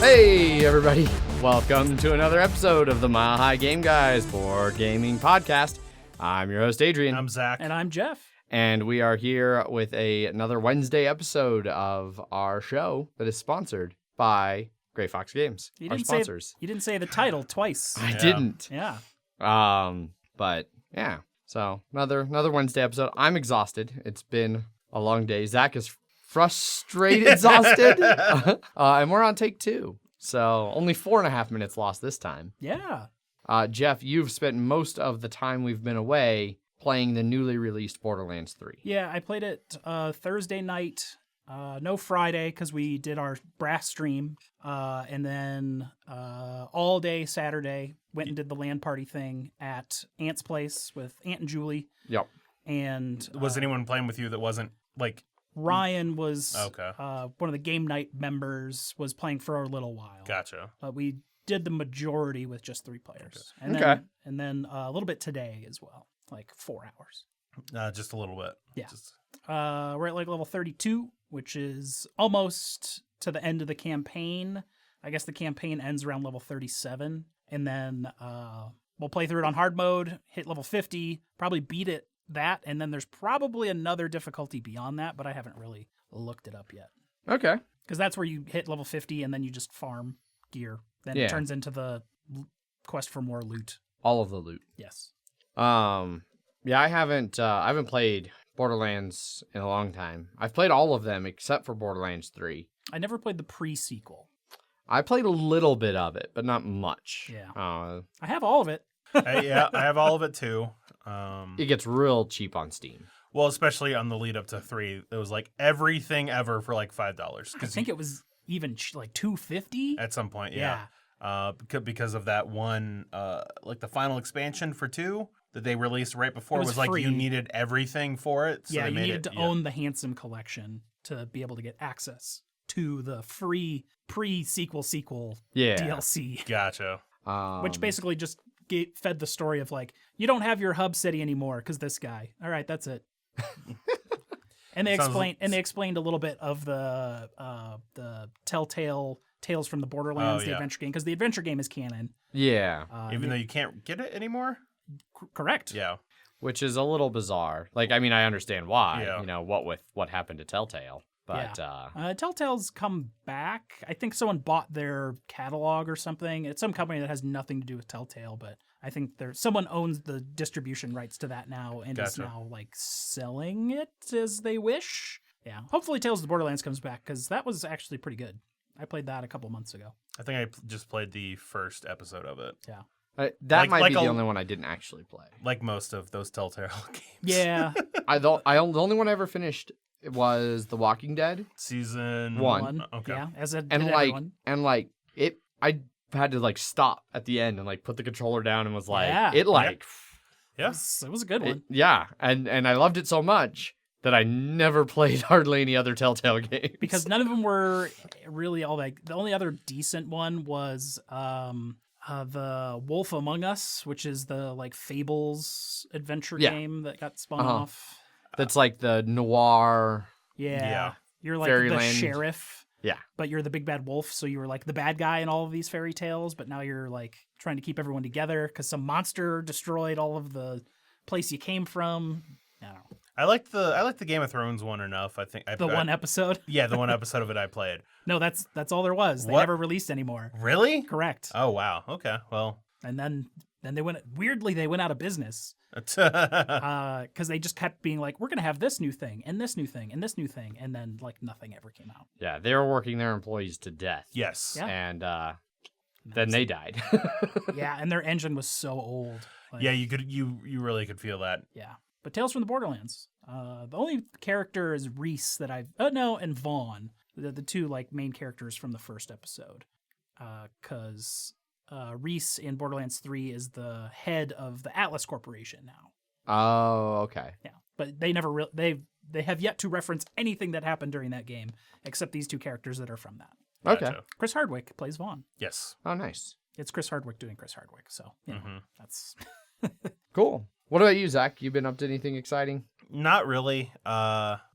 Hey everybody, welcome to another episode of the Mile High Game Guys board gaming podcast. I'm your host Adrian. I'm Zach. And I'm Jeff. And we are here with another Wednesday episode of our show that is sponsored by Grey Fox Games, our sponsors. You didn't say the title twice. I didn't. Yeah. But yeah, so another Wednesday episode. I'm exhausted. It's been a long day. Zach is frustrated, exhausted. And we're on take 2. So only 4.5 minutes lost this time. Yeah. Jeff, you've spent most of the time we've been away playing the newly released Borderlands 3. Yeah, I played it Thursday night. No Friday because we did our brass stream. And then all day Saturday, went and did the LAN party thing at Aunt's place with Aunt and Julie. Yep. And was anyone playing with you that wasn't like... Ryan was okay. One of the game night members, was playing for a little while. Gotcha. But we did the majority with just 3 players. Okay. And then a little bit today as well, like 4 hours. Just a little bit. Yeah. We're at like level 32, which is almost to the end of the campaign. I guess the campaign ends around level 37. And then we'll play through it on hard mode, hit level 50, probably beat it. That, and then there's probably another difficulty beyond that, but I haven't really looked it up yet. Okay. Because that's where you hit level 50 and then you just farm gear. Then it turns into the quest for more loot. All of the loot. Yes. Yeah, I haven't played Borderlands in a long time. I've played all of them except for Borderlands 3. I never played the pre-sequel. I played a little bit of it, but not much. Yeah. I have all of it. Yeah, I have all of it too. It gets real cheap on Steam. Well, especially on the lead up to 3, it was like everything ever for like $5. I think it was even like $2.50 at some point. Yeah. Because of that one, like the final expansion for 2 that they released right before was like free. you needed everything for it. So yeah, they you made needed to own the Handsome collection to be able to get access to the free pre-sequel DLC. Gotcha. Which basically just fed the story of like, you don't have your hub city anymore because this guy. All right, that's it. And they explained a little bit of the Telltale Tales from the Borderlands, the adventure game, because the adventure game is canon. Yeah. Even though you can't get it anymore? Correct. Yeah. Which is a little bizarre. Like, I mean, I understand why, Yeah. what happened to Telltale. But Telltale's come back. I think someone bought their catalog or something. It's some company that has nothing to do with Telltale, but I think someone owns the distribution rights to that now and is now like selling it as they wish. Yeah. Hopefully Tales of the Borderlands comes back because that was actually pretty good. I played that a couple months ago. I think I just played the first episode of it. Yeah. That might be the only one I didn't actually play. Like most of those Telltale games. Yeah. The only one I ever finished was The Walking Dead Season 1. Okay. Yeah, I had to like stop at the end and like put the controller down and was like, Yeah. Yes. It was a good one. And I loved it so much that I never played hardly any other Telltale games. Because none of them were really all that. The only other decent one was the Wolf Among Us, which is the like Fables adventure game that got spun off. That's like the noir. Yeah. You're like Fairyland. the sheriff. Yeah. But you're the big bad wolf, so you were like the bad guy in all of these fairy tales, but now you're like trying to keep everyone together because some monster destroyed all of the place you came from. I don't know. I like the Game of Thrones one enough. I think one episode. Yeah, the one episode of it I played. No, that's all there was. They never released anymore. Really? Correct. Oh wow. Okay. Well. And then they went out of business Yeah. because they just kept being like, we're gonna have this new thing and this new thing and this new thing, and then like nothing ever came out. Yeah, they were working their employees to death. Yes. Yeah. And then they died. Yeah, and their engine was so old. Like, Yeah, you really could feel that. Yeah. But Tales from the Borderlands. The only character is Reese that and Vaughn, the two like main characters from the first episode. Because Reese in Borderlands 3 is the head of the Atlas Corporation now. Oh, okay. Yeah, but they never they have yet to reference anything that happened during that game except these two characters that are from that. Okay. Gotcha. Chris Hardwick plays Vaughn. Yes. Oh, nice. It's Chris Hardwick doing Chris Hardwick, so that's cool. What about you, Zach? You been up to anything exciting? Not really.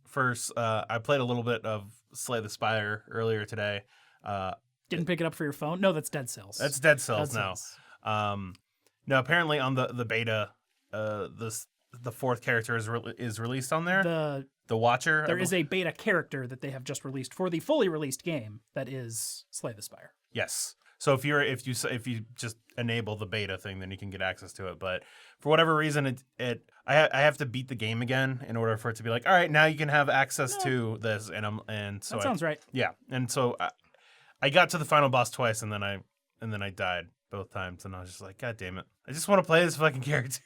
First, I played a little bit of Slay the Spire earlier today. Didn't pick it up for your phone? No, that's Dead Cells. That's Dead Cells Dead now. Cells. No, apparently on the beta, the fourth character is released on there. The Watcher. There is a beta character that they have just released for the fully released game that is Slay the Spire. Yes. So if you just enable the beta thing, then you can get access to it. But for whatever reason, I have to beat the game again in order for it to be like, all right, now you can have access to this. And so that sounds right. Yeah, and so I got to the final boss twice, and then I died both times, and I was just like, God damn it! I just want to play this fucking character.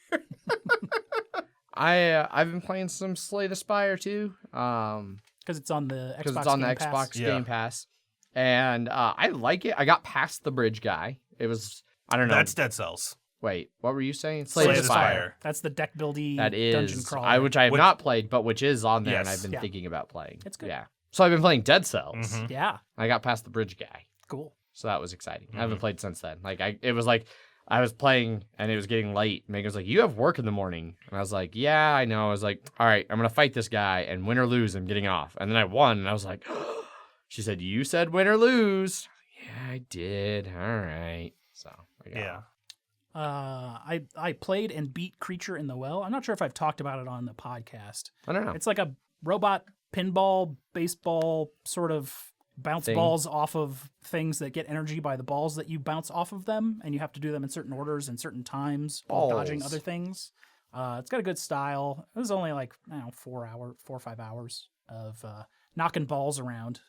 I've been playing some Slay the Spire too. Because it's on the Xbox. Because it's on the Game Pass. Xbox Game Pass, and I like it. I got past the bridge guy. It was I don't know. That's Dead Cells. Wait, what were you saying? Slay the Spire. That's the deck buildy That dungeon is crawler. which I have not played, but which is on there, and Yes. I've been thinking about playing. It's good. Yeah. So I've been playing Dead Cells. Mhm. Yeah, I got past the bridge guy, cool. so that was exciting. I Mm-hmm. haven't played since then. It was like I was playing and it was getting late. Megan was like, "You have work in the morning," and I was like, "Yeah, I know." I was like, "All right, I'm gonna fight this guy, and win or lose, I'm getting off." And then I won, and I was like, "She said you said win or lose." Yeah, I did. All right. So I got Yeah. I played and beat Creature in the Well. I'm not sure if I've talked about it on the podcast. I don't know. It's like a robot pinball, baseball sort of bounce Thing. balls off of things that get energy by the balls that you bounce off of them, and you have to do them in certain orders and certain times while dodging Balls. other things. It's got a good style. It was only like 4 or 5 hours of knocking balls around.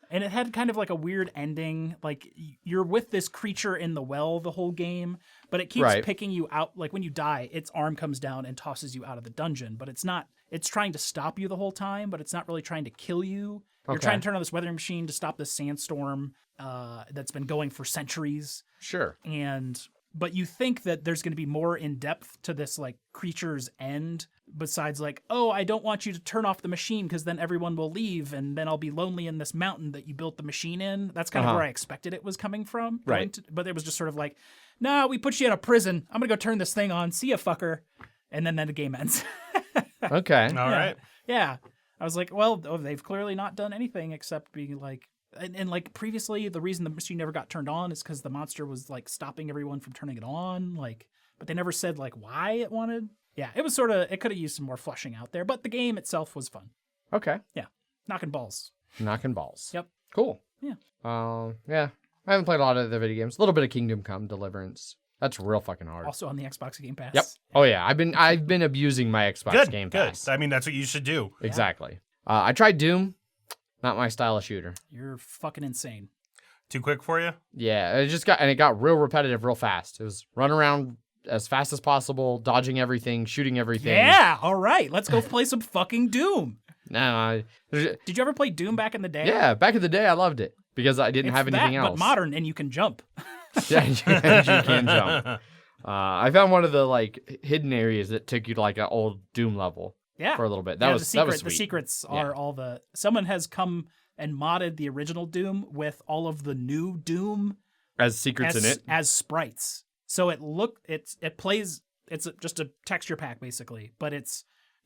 And it had kind of like a weird ending. Like you're with this creature in the well the whole game, but it keeps Right. picking you out. Like when you die, its arm comes down and tosses you out of the dungeon, but it's not, it's trying to stop you the whole time, but it's not really trying to kill you. You're Okay. trying to turn on this weathering machine to stop this sandstorm that's been going for centuries. Sure. But you think that there's going to be more in depth to this like creature's end besides like, oh, I don't want you to turn off the machine because then everyone will leave and then I'll be lonely in this mountain that you built the machine in. That's kind of where I expected it was coming from. Right. But it was just sort of like, nah, we put you in a prison. I'm going to go turn this thing on. See ya, fucker. And then the game ends. Okay. All right. Yeah. I was like, well, they've clearly not done anything except being like, and like previously, the reason the machine never got turned on is because the monster was like stopping everyone from turning it on. Like, but they never said like why it wanted. Yeah, it was sort of, it could have used some more fleshing out there, but the game itself was fun. Okay. Knocking balls. Knocking balls. Yep. Cool. Yeah. Yeah. I haven't played a lot of the video games. A little bit of Kingdom Come Deliverance. That's real fucking hard. Also on the Xbox Game Pass. Yep. Oh yeah. I've been abusing my Xbox Good. Game Good. Pass. I mean, that's what you should do. Exactly. I tried Doom. Not my style of shooter. You're fucking insane. Too quick for you? Yeah, it got real repetitive real fast. It was run around as fast as possible, dodging everything, shooting everything. Yeah. All right. Let's go play some fucking Doom. No, Did you ever play Doom back in the day? yeah, back in the day I loved it because I didn't It's have anything that, else. but modern, and you can jump. Yeah, you can jump. I found one of the like hidden areas that took you to like an old Doom level Yeah. for a little bit. Yeah, That was the sweet. secrets are all the. Someone has come and modded the original Doom with all of the new Doom As secrets in it. as sprites. So it plays. It's just a texture pack basically, but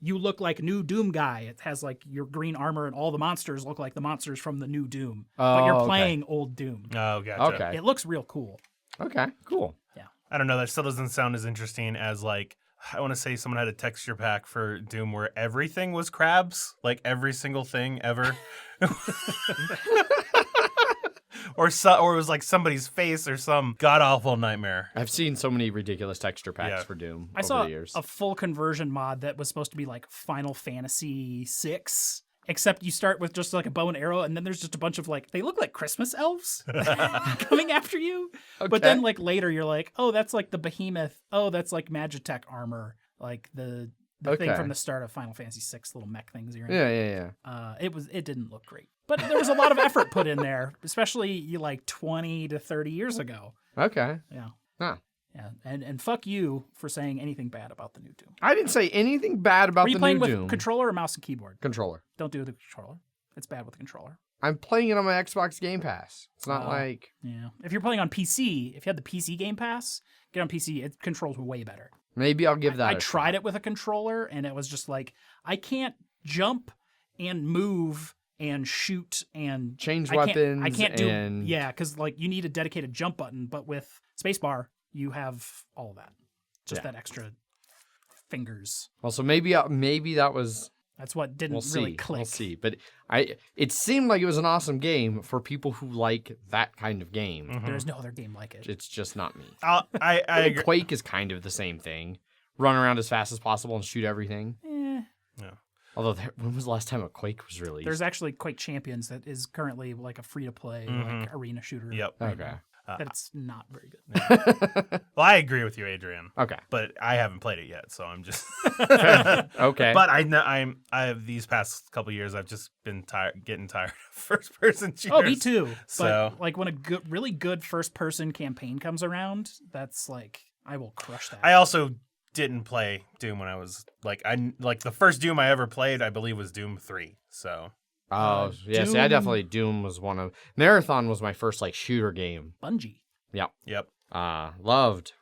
you look like new Doom guy. It has like your green armor and all the monsters look like the monsters from the new Doom. But you're Oh, okay. playing old Doom. Oh, gotcha. Okay. It looks real cool. Okay, cool. I don't know. That still doesn't sound as interesting as like, I want to say someone had a texture pack for Doom where everything was crabs, like every single thing ever. Or it was like somebody's face or some god awful nightmare. I've seen so many ridiculous texture packs Yeah. for Doom I over saw the years. a full conversion mod that was supposed to be like Final Fantasy VI, except you start with just like a bow and arrow, and then there's just a bunch of like, they look like Christmas elves coming after you. But then like later you're like, oh, that's like the behemoth. Oh, that's like Magitech armor, like the thing Okay. from the start of Final Fantasy VI, little mech things you're in. Yeah. It didn't look great, but there was a lot of effort put in there, especially like 20 to 30 years ago. Okay. Yeah. Huh. Yeah, and fuck you for saying anything bad about the new Doom. I didn't say anything bad about Were you the playing new with Doom. controller or mouse and keyboard? Controller. Don't do the controller. It's bad with the controller. I'm playing it on my Xbox Game Pass. It's not Oh. like Yeah. If you're playing on PC, if you had the PC Game Pass, get on PC, it controls way better. maybe I'll give that. I a tried it with a controller, and it was just like, I can't jump and move and shoot and Change I can't- weapons. I can't do and... because like you need a dedicated jump button, but with spacebar you have all of that. Just Yeah. that extra fingers. Also, maybe that was. That's what didn't We'll really see. click. We'll see. But it seemed like it was an awesome game for people who like that kind of game. Mhm. There's no other game like it. It's just not me. I agree. Quake is kind of the same thing. Run around as fast as possible and shoot everything. Although, when was the last time a Quake was released? There's actually Quake Champions that is currently like a free-to-play like arena shooter. Yep. right Okay. now. That's not very good. Well, I agree with you, Adrian. Okay. But I haven't played it yet, so I'm just. Okay. But I know I have these past couple years. I've just been getting tired of first-person shooters. Oh, me too. So- But like when a really good first-person campaign comes around, that's like I will crush that. I also didn't play Doom when I was like the first Doom I ever played, I believe, was Doom 3. So. Oh, yeah. See, I definitely Doom was one of Marathon was my first like shooter game. Bungie. Yep. Loved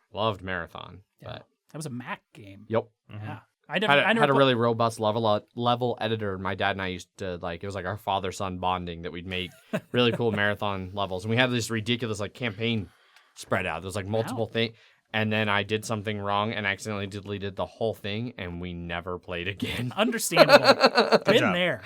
Marathon. Yeah. But That was a Mac game. yep. Yeah. I Had never a really robust level editor. My dad and I used to it was like our father son bonding that we'd make really cool marathon levels, and we had this ridiculous like campaign spread out. There was like multiple things, and then I did something wrong and accidentally deleted the whole thing, and we never played again. Understandable. Been job. there.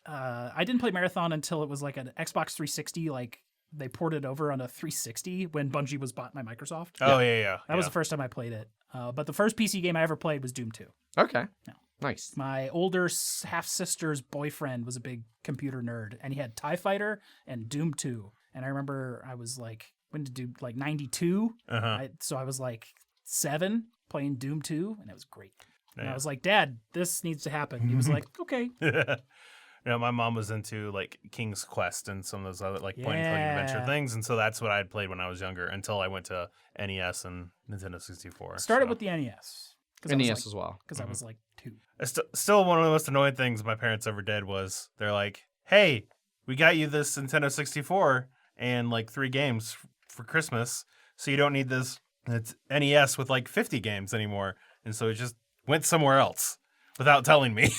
I didn't play Marathon until it was like an Xbox 360. Like they ported over on a 360 when Bungie was bought by Microsoft. Oh yeah. That was the first time I played it. But the first PC game I ever played was Doom 2. Okay. No. Nice. My older half sister's boyfriend was a big computer nerd, and he had TIE Fighter and Doom 2. And I remember I was like, when did Doom, like 92? So I was like 7 playing Doom 2, and it was great. And I was like, Dad, this needs to happen. He was like, okay. You know, my mom was into like King's Quest and some of those other like point and click adventure things, and so that's what I had played when I was younger until I went to NES and Nintendo 64. Started with the NES. NES as well. Because I was like 2. Still, one of the most annoying things my parents ever did was they're like, "Hey, we got you this Nintendo 64 and like 3 games for Christmas, so you don't need this it's NES with like 50 games anymore." And so it just went somewhere else without telling me.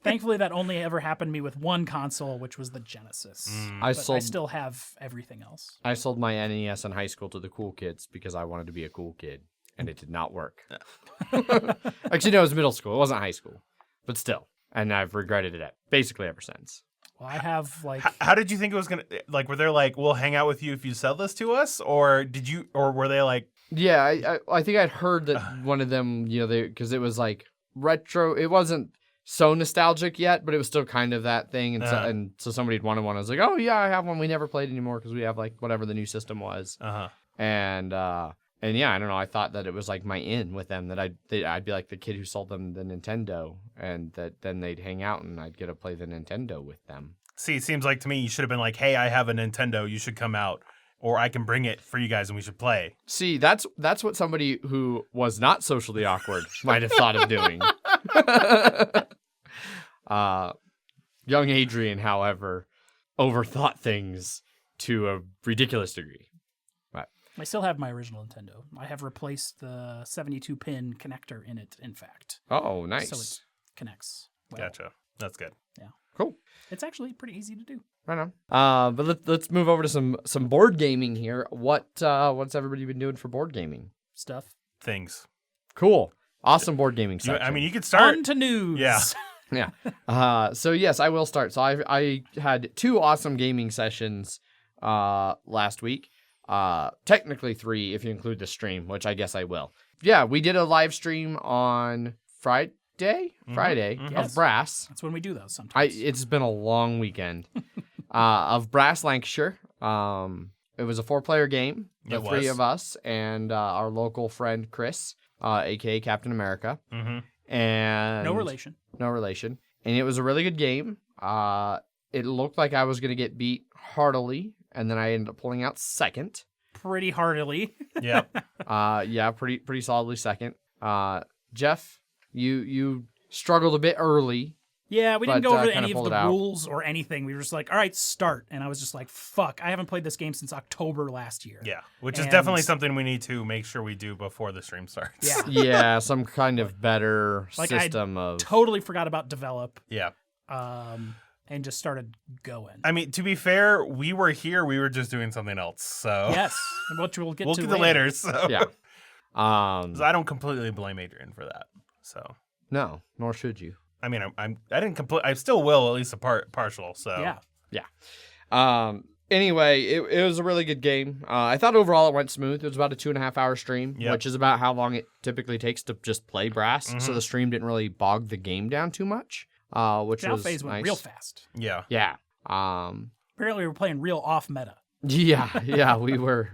Thankfully, that only ever happened to me with one console, which was the Genesis. I But I still have everything else. I sold my NES in high school to the cool kids because I wanted to be a cool kid, and it did not work. Actually, no, it was middle school. It wasn't high school, but still. And I've regretted it basically ever since. Well, I have like How did you think it was gonna like? Were they like, "We'll hang out with you if you sell this to us," or were they like, Yeah, I think I'd heard that one of them, because it was like retro. It wasn't so nostalgic yet, but it was still kind of that thing. And so somebody had wanted one. I was like, oh yeah, I have one. We never played anymore because we have like whatever the new system was. And yeah, I don't know. I thought that it was like my in with them that I'd be like the kid who sold them the Nintendo, and that then they'd hang out and I'd get to play the Nintendo with them. See, it seems like to me you should have been like, "Hey, I have a Nintendo. You should come out, or I can bring it for you guys and we should play." See, that's what somebody who was not socially awkward might have thought of doing. Young Adrian, however, overthought things to a ridiculous degree. But I still have my original Nintendo. I have replaced the 72-pin connector in it, in fact. oh, nice. So it connects well. Gotcha. That's good. Cool. It's actually pretty easy to do. Right on. But let's move over to some board gaming here. What's everybody been doing for board gaming? Stuff. Things. Cool. Awesome board gaming section. I mean, you could start. On to news. Yeah. Yeah. So yes, I will start. So I had 2 awesome gaming sessions last week. Technically 3 if you include the stream, which I guess I will. Yeah, we did a live stream on Friday of Brass. That's when we do those sometimes. It's been a long weekend of Brass Lancashire. It was a 4-player game. The 3 of us and our local friend Chris, aka Captain America. And No relation. And it was a really good game. It looked like I was going to get beat heartily, and then I ended up pulling out second. Pretty heartily. Yeah. Yeah, pretty solidly second. Jeff, you struggled a bit early Yeah, we didn't But, go over kinda any of pulled the it out. rules or anything. We were just like, all right, start. And I was just like, fuck, I haven't played this game since October last year. Yeah, which is And- definitely something we need to make sure we do before the stream starts. Yeah. Yeah, some kind of better Like, system of. Totally forgot about develop Yeah. and just started going. I mean, to be fair, we were here. We were just doing something else. So Yes, which we'll get we'll to get to later. So Yeah. 'Cause I don't completely blame Adrian for that. So No, nor should you. I mean, I didn't complete. I still will, at least a partial. So Yeah. Anyway, it was a really good game. I thought overall it went smooth. It was about a 2.5-hour stream, Yep. which is about how long it typically takes to just play Brass. So the stream didn't really bog the game down too much, which Battle was phase nice. went real fast. yeah. Yeah. Apparently, we were playing real off meta. Yeah, we were.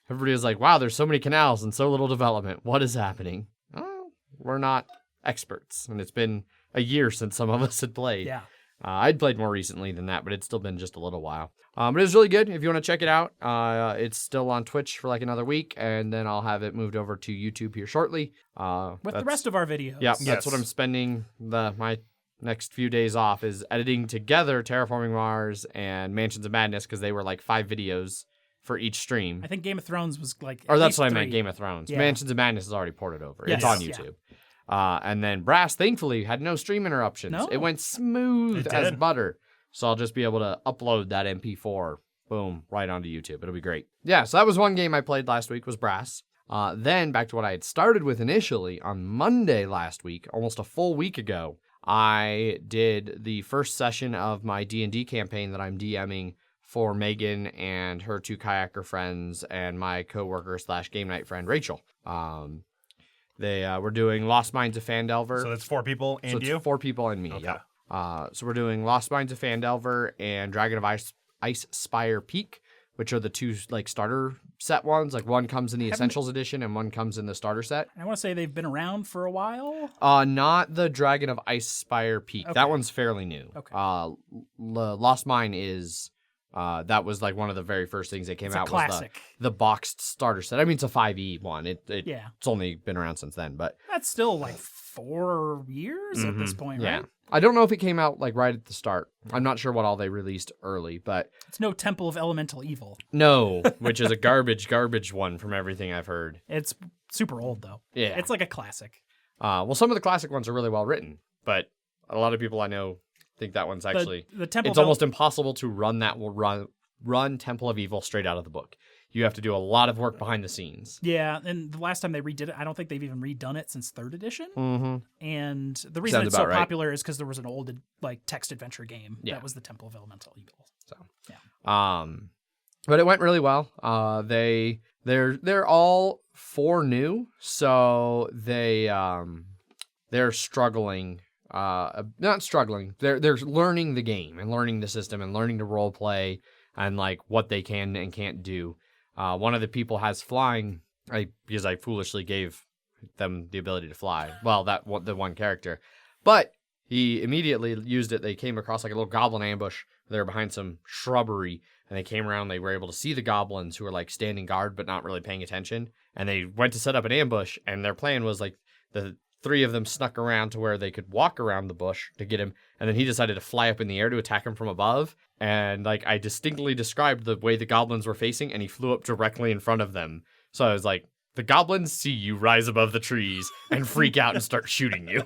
Everybody was like, wow, there's so many canals and so little development. What is happening? Oh, we're not experts. And it's been a year since some of us had played. Yeah. I'd played more recently than that, but it's still been just a little while. But it was really good. If you want to check it out, it's still on Twitch for like another week, and then I'll have it moved over to YouTube here shortly. With the rest of our videos. Yeah, Yes. that's what I'm spending my next few days off is editing together Terraforming Mars and Mansions of Madness because they were like 5 videos for each stream. I think Game of Thrones was like. Or at that's least what I 3. meant, Game of Thrones. Yeah. Mansions of Madness is already ported over. Yes. It's on Yeah. YouTube. And then Brass, thankfully, had no stream interruptions. No. It went smooth It as did. butter. So I'll just be able to upload that MP4, boom, right onto YouTube. It'll be great. Yeah, so that was one game I played last week was Brass. Then back to what I had started with initially on Monday last week, almost a full week ago, I did the first session of my D&D campaign that I'm DMing for Megan and her 2 kayaker friends and my coworker / game night friend Rachel. They were doing Lost Mines of Phandelver. So that's 4 people and So it's you. 4 people and me. Okay. Yep. So we're doing Lost Mines of Phandelver and Dragon of Ice Spire Peak, which are the 2 like starter set ones. Like one comes in the Essentials edition and one comes in the starter set. I want to say they've been around for a while. Not the Dragon of Ice Spire Peak. Okay. That one's fairly new. Okay. Lost Mine is that was like one of the very first things that came It's a out was classic. the boxed starter set. I mean, it's a 5e one. Yeah. It's only been around since then, but That's still like 4 years at this point, yeah. right? I don't know if it came out like right at the start. I'm not sure what all they released early, but It's no Temple of Elemental Evil. no, which is a garbage one from everything I've heard. It's super old though. Yeah. It's like a classic. Well, some of the classic ones are really well written, but a lot of people I know think that one's actually The Temple it's of almost impossible to run that run Temple of Evil straight out of the book. You have to do a lot of work behind the scenes. Yeah, and the last time they redid it, I don't think they've even redone it since 3rd edition. Mm-hmm. And the reason Sounds it's so about right. popular is because there was an old like text adventure game Yeah. that was the Temple of Elemental Evil. So, Yeah. But it went really well. They're all 4 new, so they're struggling. Not struggling. They're learning the game and learning the system and learning to role play and like what they can and can't do. One of the people has flying, because I foolishly gave them the ability to fly. Well, the one character, but he immediately used it. They came across like a little goblin ambush. They were behind some shrubbery, and they came around. They were able to see the goblins who were like standing guard but not really paying attention. And they went to set up an ambush, and their plan was like the 3 of them snuck around to where they could walk around the bush to get him, and then he decided to fly up in the air to attack him from above. And like I distinctly described the way the goblins were facing, and he flew up directly in front of them. So I was like, the goblins see you rise above the trees and freak out and start shooting you.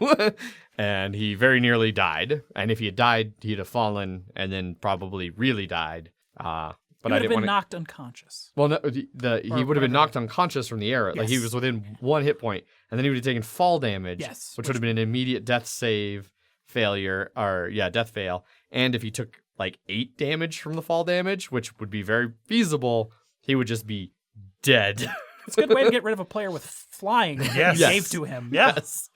And he very nearly died. And if he had died, he'd have fallen and then probably really died. But He I would have didn't been want to. knocked unconscious. Well, no, he would have whatever. been knocked unconscious from the air. Like he Yes. was within 1 hit point, and then he would have taken fall damage, Yes, which would have been an immediate death save failure, or death fail. And if he took like 8 damage from the fall damage, which would be very feasible, he would just be dead. It's a good way to get rid of a player with flying. Yes. You gave to him. Yes.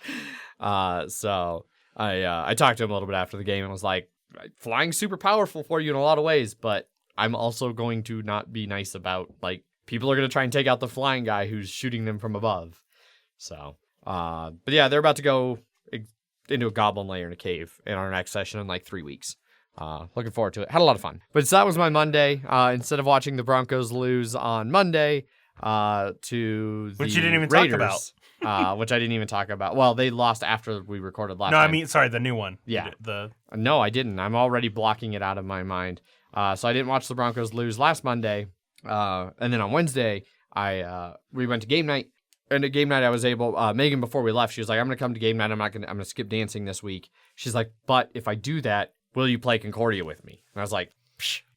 So I talked to him a little bit after the game and was like, flying's super powerful for you in a lot of ways, but I'm also going to not be nice about, like, people are going to try and take out the flying guy who's shooting them from above. So, but yeah, they're about to go into a goblin lair in a cave in our next session in like 3 weeks. Looking forward to it. Had a lot of fun. But so that was my Monday. Instead of watching the Broncos lose on Monday to the Which you didn't even Raiders, talk which I didn't even talk about. Well, they lost after we recorded last No, time. I mean, sorry, the new one. Yeah. The No, I didn't. I'm already blocking it out of my mind. So I didn't watch the Broncos lose last Monday. And then on Wednesday, we went to game night. And at game night, I was able, Megan, before we left, she was like, I'm going to come to game night. I'm going to skip dancing this week. She's like, but if I do that, will you play Concordia with me? And I was like,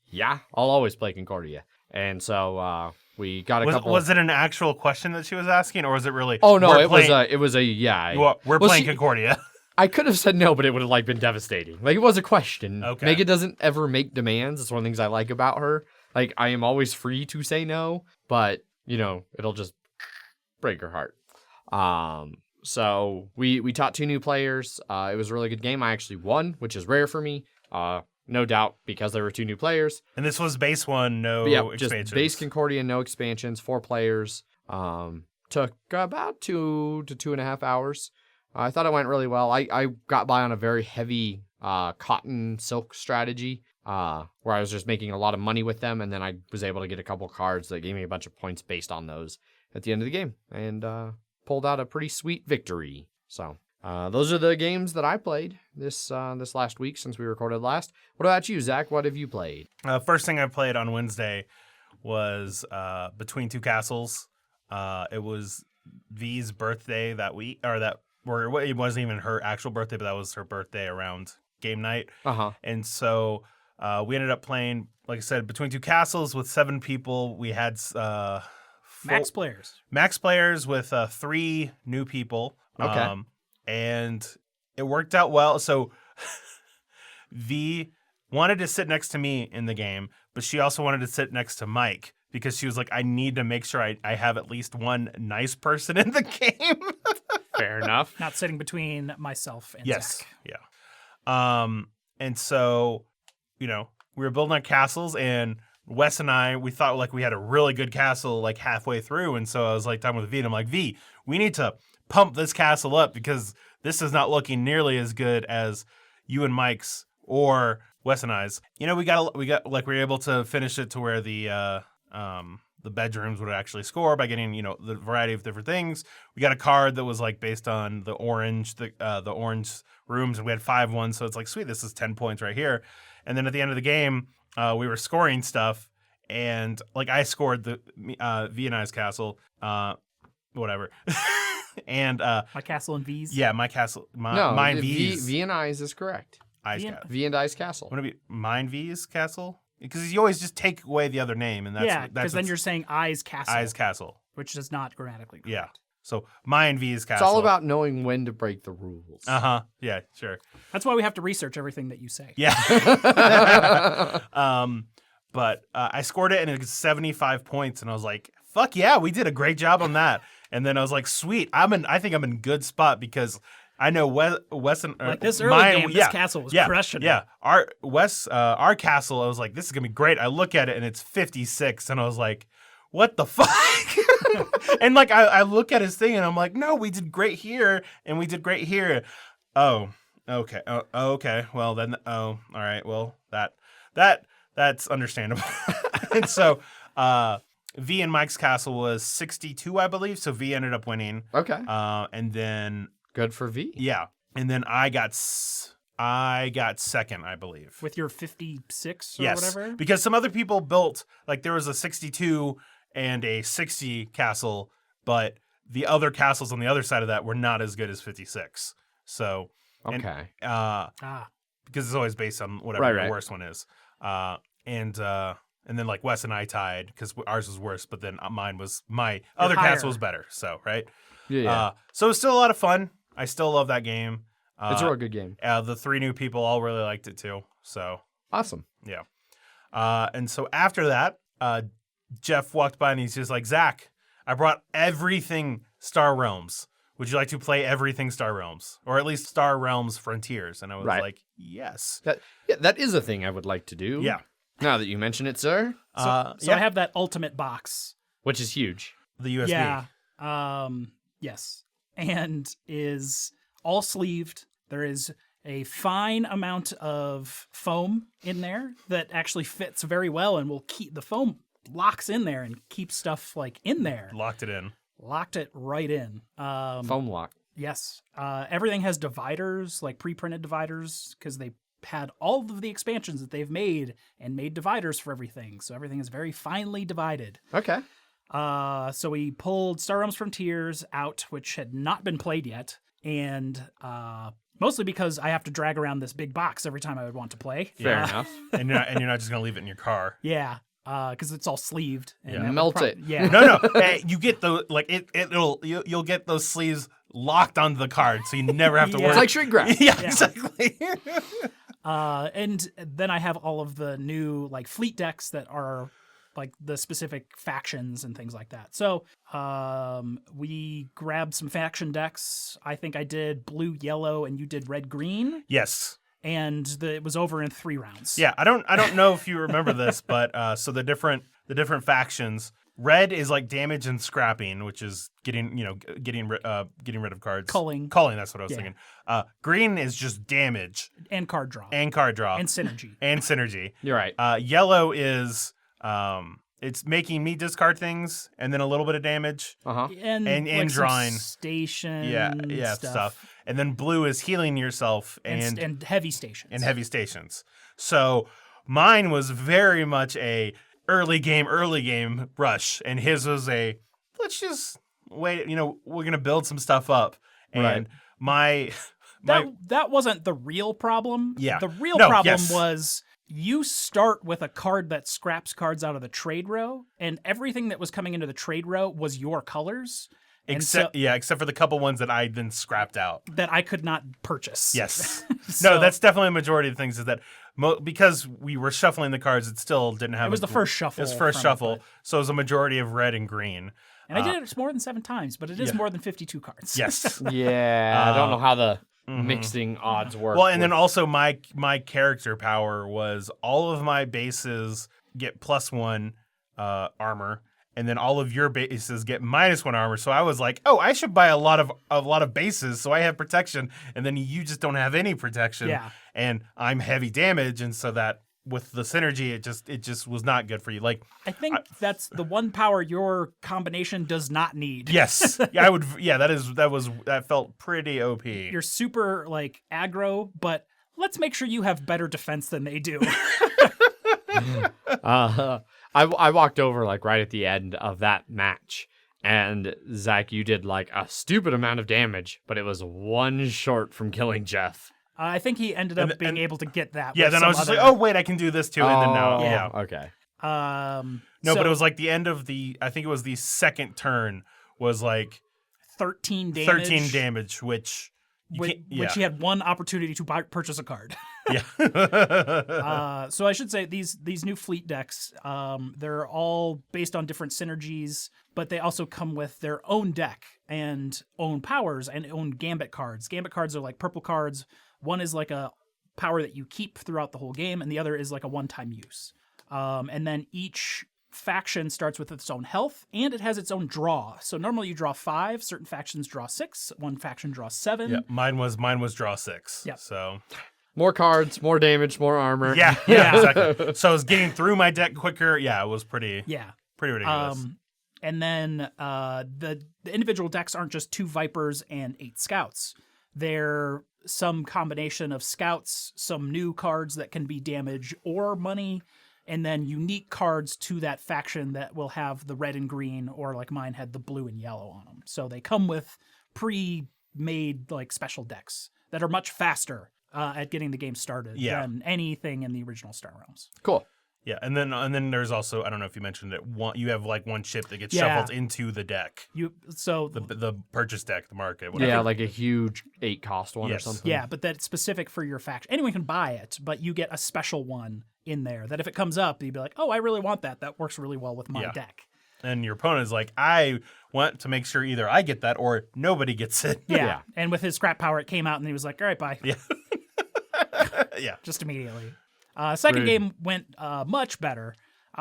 yeah, I'll always play Concordia. And so, we got a couple. Was it an actual question that she was asking, or was it really? Oh no, it was a yeah. We're playing Concordia. I could have said no, but it would have been devastating. Like, it was a question. Okay. Megan doesn't ever make demands. It's one of the things I like about her. Like, I am always free to say no, but it'll just break her heart. So we taught 2 new players. It was a really good game. I actually won, which is rare for me. No doubt, because there were 2 new players. And this was base 1, no expansions. Just base Concordia, no expansions, 4 players. Took about 2 to 2.5 hours. I thought it went really well. I got by on a very heavy cotton silk strategy where I was just making a lot of money with them, and then I was able to get a couple cards that gave me a bunch of points based on those at the end of the game, and pulled out a pretty sweet victory. So those are the games that I played this last week since we recorded last. What about you, Zach? What have you played? First thing I played on Wednesday was Between Two Castles. It was V's birthday that week, or it wasn't even her actual birthday, but that was her birthday around game night. And so we ended up playing, like I said, Between Two Castles with 7 people. We had max players with 3 new people. Okay. And it worked out well. So V wanted to sit next to me in the game, but she also wanted to sit next to Mike because she was like, I need to make sure I have at least one nice person in the game. Fair enough. Not sitting between myself and Zach. Yeah. And so, we were building our castles, and Wes and I, we thought like we had a really good castle like halfway through. And so I was like talking with V, and I'm like, V, we need to pump this castle up because this is not looking nearly as good as you and Mike's or Wes and I's. We were able to finish it to where the bedrooms would actually score by getting, the variety of different things. We got a card that was like based on the orange rooms, and we had 5 ones. So it's like, sweet, this is 10 points right here. And then at the end of the game, we were scoring stuff, and like I scored the V and I's castle, whatever. And my castle and V's. Yeah, my castle. Mine V's. V and I's is correct. V and I's castle. Wouldn't it be mine V's castle? Because you always just take away the other name, and that's because then you're saying I's castle. I's castle, which is not grammatically correct. Yeah. So mine V's castle. It's all about knowing when to break the rules. Yeah, sure. That's why we have to research everything that you say. Yeah. But I scored it, and it was 75 points, and I was like, fuck yeah, we did a great job on that. And then I was like, sweet, I think I'm in good spot because I know Wes and like this early game, this castle was crushing. Yeah, our castle, I was like, this is gonna be great. I look at it and it's 56, and I was like, what the fuck? And like I look at his thing and I'm like, no, we did great here and we did great here. Oh, okay. Okay. Well then, all right. Well, that's understandable. And so V and Mike's castle was 62, I believe. So V ended up winning. Okay. And then good for V. Yeah. And then I got second, I believe. With your 56 or whatever? Because some other people built, like there was a 62 and a 60 castle, but the other castles on the other side of that were not as good as 56. So, okay. Because it's always based on whatever the worst one is. And then like Wes and I tied because ours was worse, but then my other castle was better. So, right? Yeah. So it was still a lot of fun. I still love that game. It's a real good game. The 3 new people all really liked it too. So awesome. Yeah. And so after that, Jeff walked by and he's just like, Zach, I brought everything Star Realms. Would you like to play everything Star Realms? Or at least Star Realms Frontiers? And I was like, yes. That is a thing I would like to do. Yeah. Now that you mention it, sir. So I have that ultimate box. Which is huge. The USB. Yeah. Yes. And is all sleeved. There is a fine amount of foam in there that actually fits very well and will keep the foam locks in there and keeps stuff like in there. Locked it in. locked it right in. Foam lock. Yes. Everything has dividers, like pre-printed dividers, because they had all of the expansions that they've made and made dividers for everything. So everything is very finely divided. Okay. So we pulled Star Realms Frontiers out, which had not been played yet. And mostly because I have to drag around this big box every time I would want to play. Fair enough. And you're not just gonna leave it in your car. Yeah. Because it's all sleeved. And Yeah. that would Melt it. Yeah. No. Hey, you get the you'll get those sleeves locked onto the card, so you never have to Yeah. worry. It's like shrink wrap. Yeah, exactly. And then I have all of the new like fleet decks that are like the specific factions and things like that. So we grabbed some faction decks. I think I did blue, yellow, and you did red, green. Yes. And it was over in 3 rounds. Yeah, I don't know if you remember this, but so the different factions. Red is like damage and scrapping, which is getting rid of cards. Culling. That's what I was Yeah. thinking. Green is just damage And card draw. and card draw And synergy. and synergy. You're right. Yellow is it's making me discard things and then a little bit of damage. Uh-huh. And And some drawing. station Yeah, stuff. And then blue is healing yourself and heavy stations. and heavy stations. So mine was very much a early game rush, and his was a let's just wait. We're gonna build some stuff up, and Right. That wasn't the real problem. Yeah. The real No, problem yes. was you start with a card that scraps cards out of the trade row, and everything that was coming into the trade row was your colors. And except for the couple ones that I then scrapped out. that I could not purchase. Yes. So- No, that's definitely a majority of the things is that because we were shuffling the cards, it still didn't have. It was the first shuffle. It was first from shuffle, but- so it was a majority of red and green. and I did it more than 7 times, but it is yeah. more than 52 cards. Yes. Yeah, I don't know how the mixing odds work. Well, and then with- also my character power was all of my bases get +1 armor, and then all of your bases get -1 armor. So I was like, oh, I should buy a lot of bases so I have protection, and then you just don't have any protection. Yeah. And I'm heavy damage, and so that with the synergy, it just was not good for you. Like, I think that's the one power your combination does not need. yes, yeah, I would. Yeah, that felt pretty OP. You're super like aggro, but let's make sure you have better defense than they do. I walked over like right at the end of that match, and Zach, you did like a stupid amount of damage, but it was 1 short from killing Jeff. I think he ended up being and- able to get that. Yeah, with then I some was just other- like, oh wait, I can do this too, and then no, Yeah. Okay. No, so but it was like the end of I think it was the second turn was like 13 damage. 13 damage, which you Which, can't, yeah. which he had one opportunity to purchase a card. yeah. So I should say these new fleet decks, they're all based on different synergies, but they also come with their own deck and own powers and own gambit cards. Gambit cards are like purple cards. One is like a power that you keep throughout the whole game, and the other is like a one-time use. And then each faction starts with its own health, and it has its own draw. So normally you draw 5, certain factions draw 6, one faction draws 7. Yeah, mine was draw 6. Yep. So More cards, more damage, more armor. yeah, exactly. So I was getting through my deck quicker. Yeah, it was pretty ridiculous. And then the individual decks aren't just 2 Vipers and 8 Scouts. They're some combination of Scouts, some new cards that can be damage or money, and then unique cards to that faction that will have the red and green, or like mine had the blue and yellow on them. So they come with pre-made like special decks that are much faster at getting the game started than anything in the original Star Realms. Cool. Yeah, and then there's also, I don't know if you mentioned it, you have like one chip that gets Yeah. shuffled into the deck. The purchase deck, the market, whatever. Yeah, like a huge 8 cost one or Yes. something. Yeah, but that's specific for your faction. Anyone can buy it, but you get a special one in there that if it comes up, you'd be like, oh, I really want that. That works really well with my Yeah. deck. And your opponent is like, I want to make sure either I get that or nobody gets it. Yeah. Yeah. And with his scrap power, it came out and he was like, all right, bye. Yeah. Yeah. Just immediately. Second Rude. game went much better.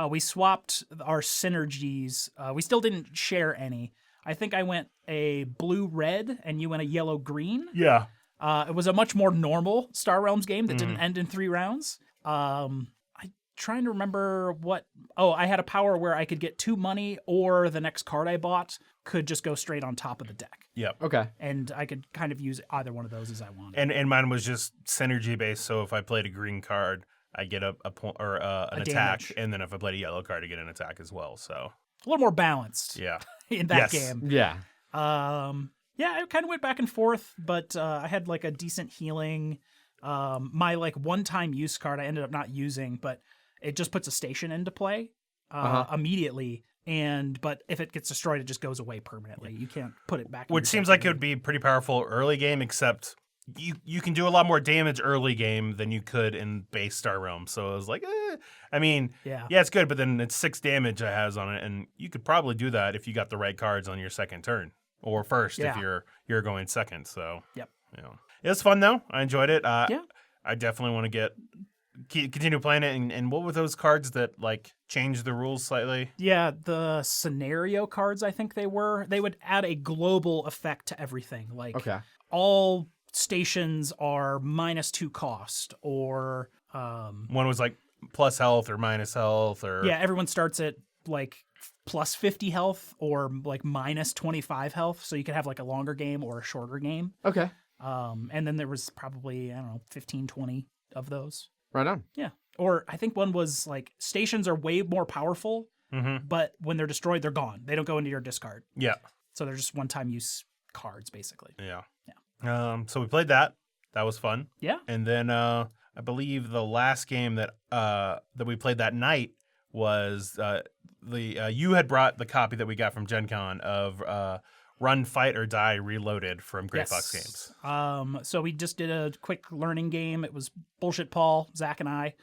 We swapped our synergies. We still didn't share any. I think I went a blue-red and you went a yellow-green. Yeah. It was a much more normal Star Realms game that didn't end in 3 rounds. I trying to remember what. Oh, I had a power where I could get 2 money, or the next card I bought could just go straight on top of the deck. Yep. Okay. And I could kind of use either one of those as I wanted. And mine was just synergy based. So if I played a green card, I get a point or an attack, damage. and then if I played a yellow card, I get an attack as well. So A little more balanced yeah, in that Yes. game. Yeah. Yeah, it kind of went back and forth, but I had like a decent healing. My like one-time use card I ended up not using, but it just puts a station into play immediately. But if it gets destroyed, it just goes away permanently. You can't put it back. which seems like it would be pretty powerful early game, except you can do a lot more damage early game than you could in base Star Realm. So I was like, I mean, yeah, it's good, but then it's 6 damage it has on it, and you could probably do that if you got the right cards on your second turn or first if you're going second. So yep, it was fun though. I enjoyed it. Yeah. I definitely want to continue playing it. And what were those cards that like changed the rules slightly? Yeah, the scenario cards, I think they would add a global effect to everything. Like all stations are -2 cost, or one was like plus health or minus health, or everyone starts at like plus 50 health or like minus 25 health, so you could have like a longer game or a shorter game. Okay. And then there was probably, I don't know, 15, 20 of those. Right on. Yeah. Or I think one was like stations are way more powerful, but when they're destroyed, they're gone. They don't go into your discard. Yeah. So they're just one-time use cards, basically. Yeah. So we played that. That was fun. Yeah. And then I believe the last game that we played that night was you had brought the copy that we got from Gen Con of Run, Fight, or Die Reloaded from Grey Fox Games. So we just did a quick learning game. It was Bullshit Paul, Zach, and I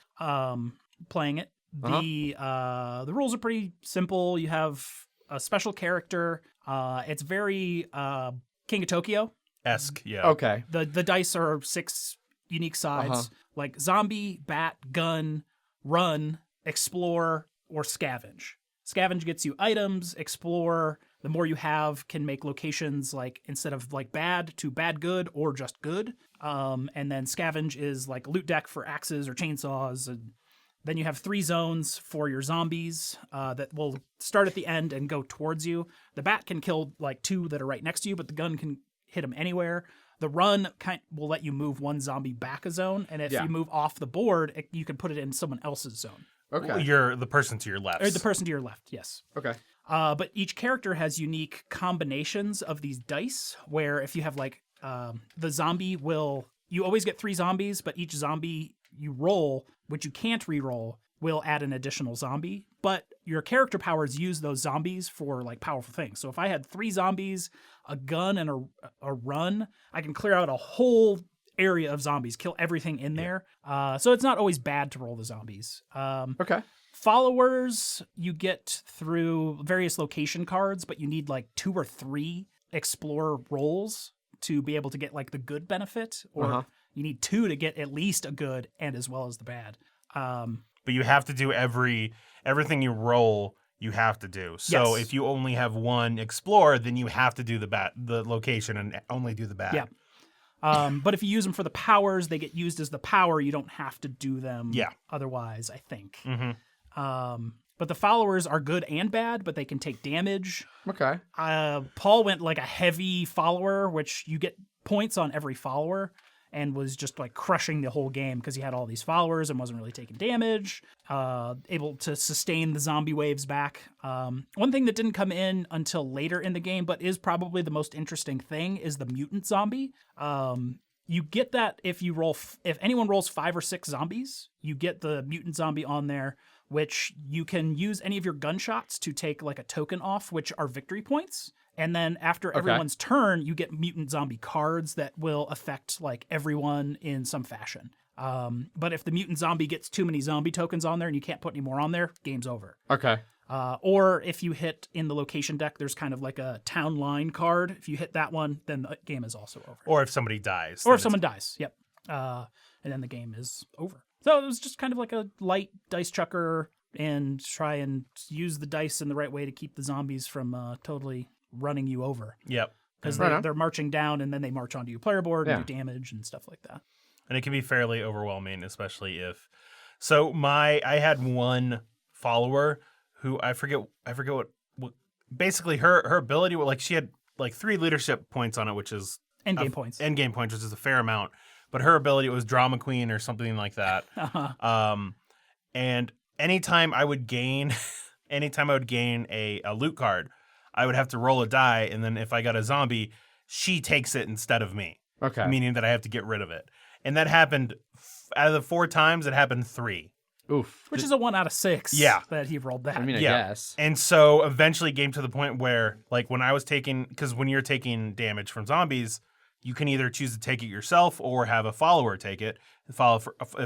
playing it. The rules are pretty simple. You have a special character. It's very King of Tokyo-esque. Yeah. Okay. The dice are 6 unique sides, like zombie, bat, gun, run, explore, or scavenge. Scavenge gets you items. Explore, the more you have, can make locations like instead of like bad to bad good or just good. And then scavenge is like loot deck for axes or chainsaws. And then you have 3 zones for your zombies that will start at the end and go towards you. The bat can kill like 2 that are right next to you, but the gun can hit them anywhere. The run will let you move 1 zombie back a zone, and if you move off the board, you can put it in someone else's zone. Okay. You're the person to your left. Or the person to your left, yes. Okay. But each character has unique combinations of these dice, where if you have like the zombie you always get 3 zombies, but each zombie you roll, which you can't re-roll, will add an additional zombie. But your character powers use those zombies for like powerful things. So if I had 3 zombies, a gun, and a run, I can clear out a whole area of zombies, kill everything in there. So it's not always bad to roll the zombies. Okay. Followers you get through various location cards, but you need like 2 or 3 explore rolls to be able to get like the good benefit, or you need 2 to get at least a good and as well as the bad. But you have to do everything you roll. You have to do. So if you only have 1 explore, then you have to do the location and only do the bad. Yeah. But if you use them for the powers, they get used as the power. You don't have to do them otherwise, I think. But the followers are good and bad, but they can take damage. Okay. Paul went like a heavy follower, which you get points on every follower, and was just like crushing the whole game because he had all these followers and wasn't really taking damage, able to sustain the zombie waves back. One thing that didn't come in until later in the game, but is probably the most interesting thing, is the mutant zombie. You get that if anyone rolls 5 or 6 zombies, you get the mutant zombie on there, which you can use any of your gunshots to take like a token off, which are victory points. And then after everyone's turn, you get mutant zombie cards that will affect like everyone in some fashion. But if the mutant zombie gets too many zombie tokens on there and you can't put any more on there, game's over. Okay. Or if you hit in the location deck, there's kind of like a town line card. If you hit that one, then the game is also over. Or if somebody dies. Or if someone dies, yep. And then the game is over. So it was just kind of like a light dice chucker, and try and use the dice in the right way to keep the zombies from totally running you over. Yep. Because they're marching down, and then they march onto your player board and do damage and stuff like that. And it can be fairly overwhelming, especially if So I had one follower who I forget what basically her ability, like she had like 3 leadership points on it, which is Endgame points. Endgame points, which is a fair amount. But her ability was Drama Queen or something like that. And anytime I would gain a loot card, I would have to roll a die, and then if I got a zombie, she takes it instead of me. Okay. Meaning that I have to get rid of it. And that happened out of the 4 times, it happened 3. Oof. Which is a 1 out of 6. Yeah. That he rolled that. I mean, I Yeah. guess. And so eventually it came to the point where, like, when I was because when you're taking damage from zombies, you can either choose to take it yourself or have a follower take it. If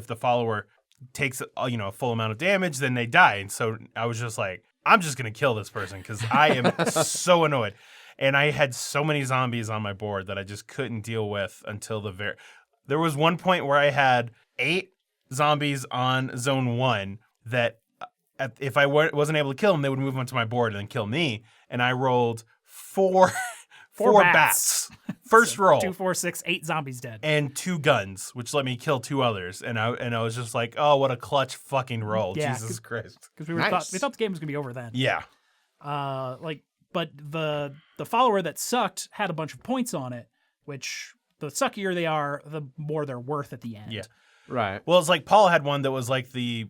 the follower takes a full amount of damage, then they die. And so I was just like, I'm just gonna kill this person because I am so annoyed. And I had so many zombies on my board that I just couldn't deal with until there was one point where I had 8 zombies on zone 1 that if I wasn't able to kill them, they would move onto my board and then kill me. And I rolled 4 bats. First roll. 2, 4, 6, 8 zombies dead. And 2 guns, which let me kill 2 others. And I was just like, oh, what a clutch fucking roll. Yeah, Jesus Christ. Because we Nice. thought the game was gonna be over then. Yeah. But the follower that sucked had a bunch of points on it, which the suckier they are, the more they're worth at the end. Yeah. Right. Well, it's like Paul had one that was like the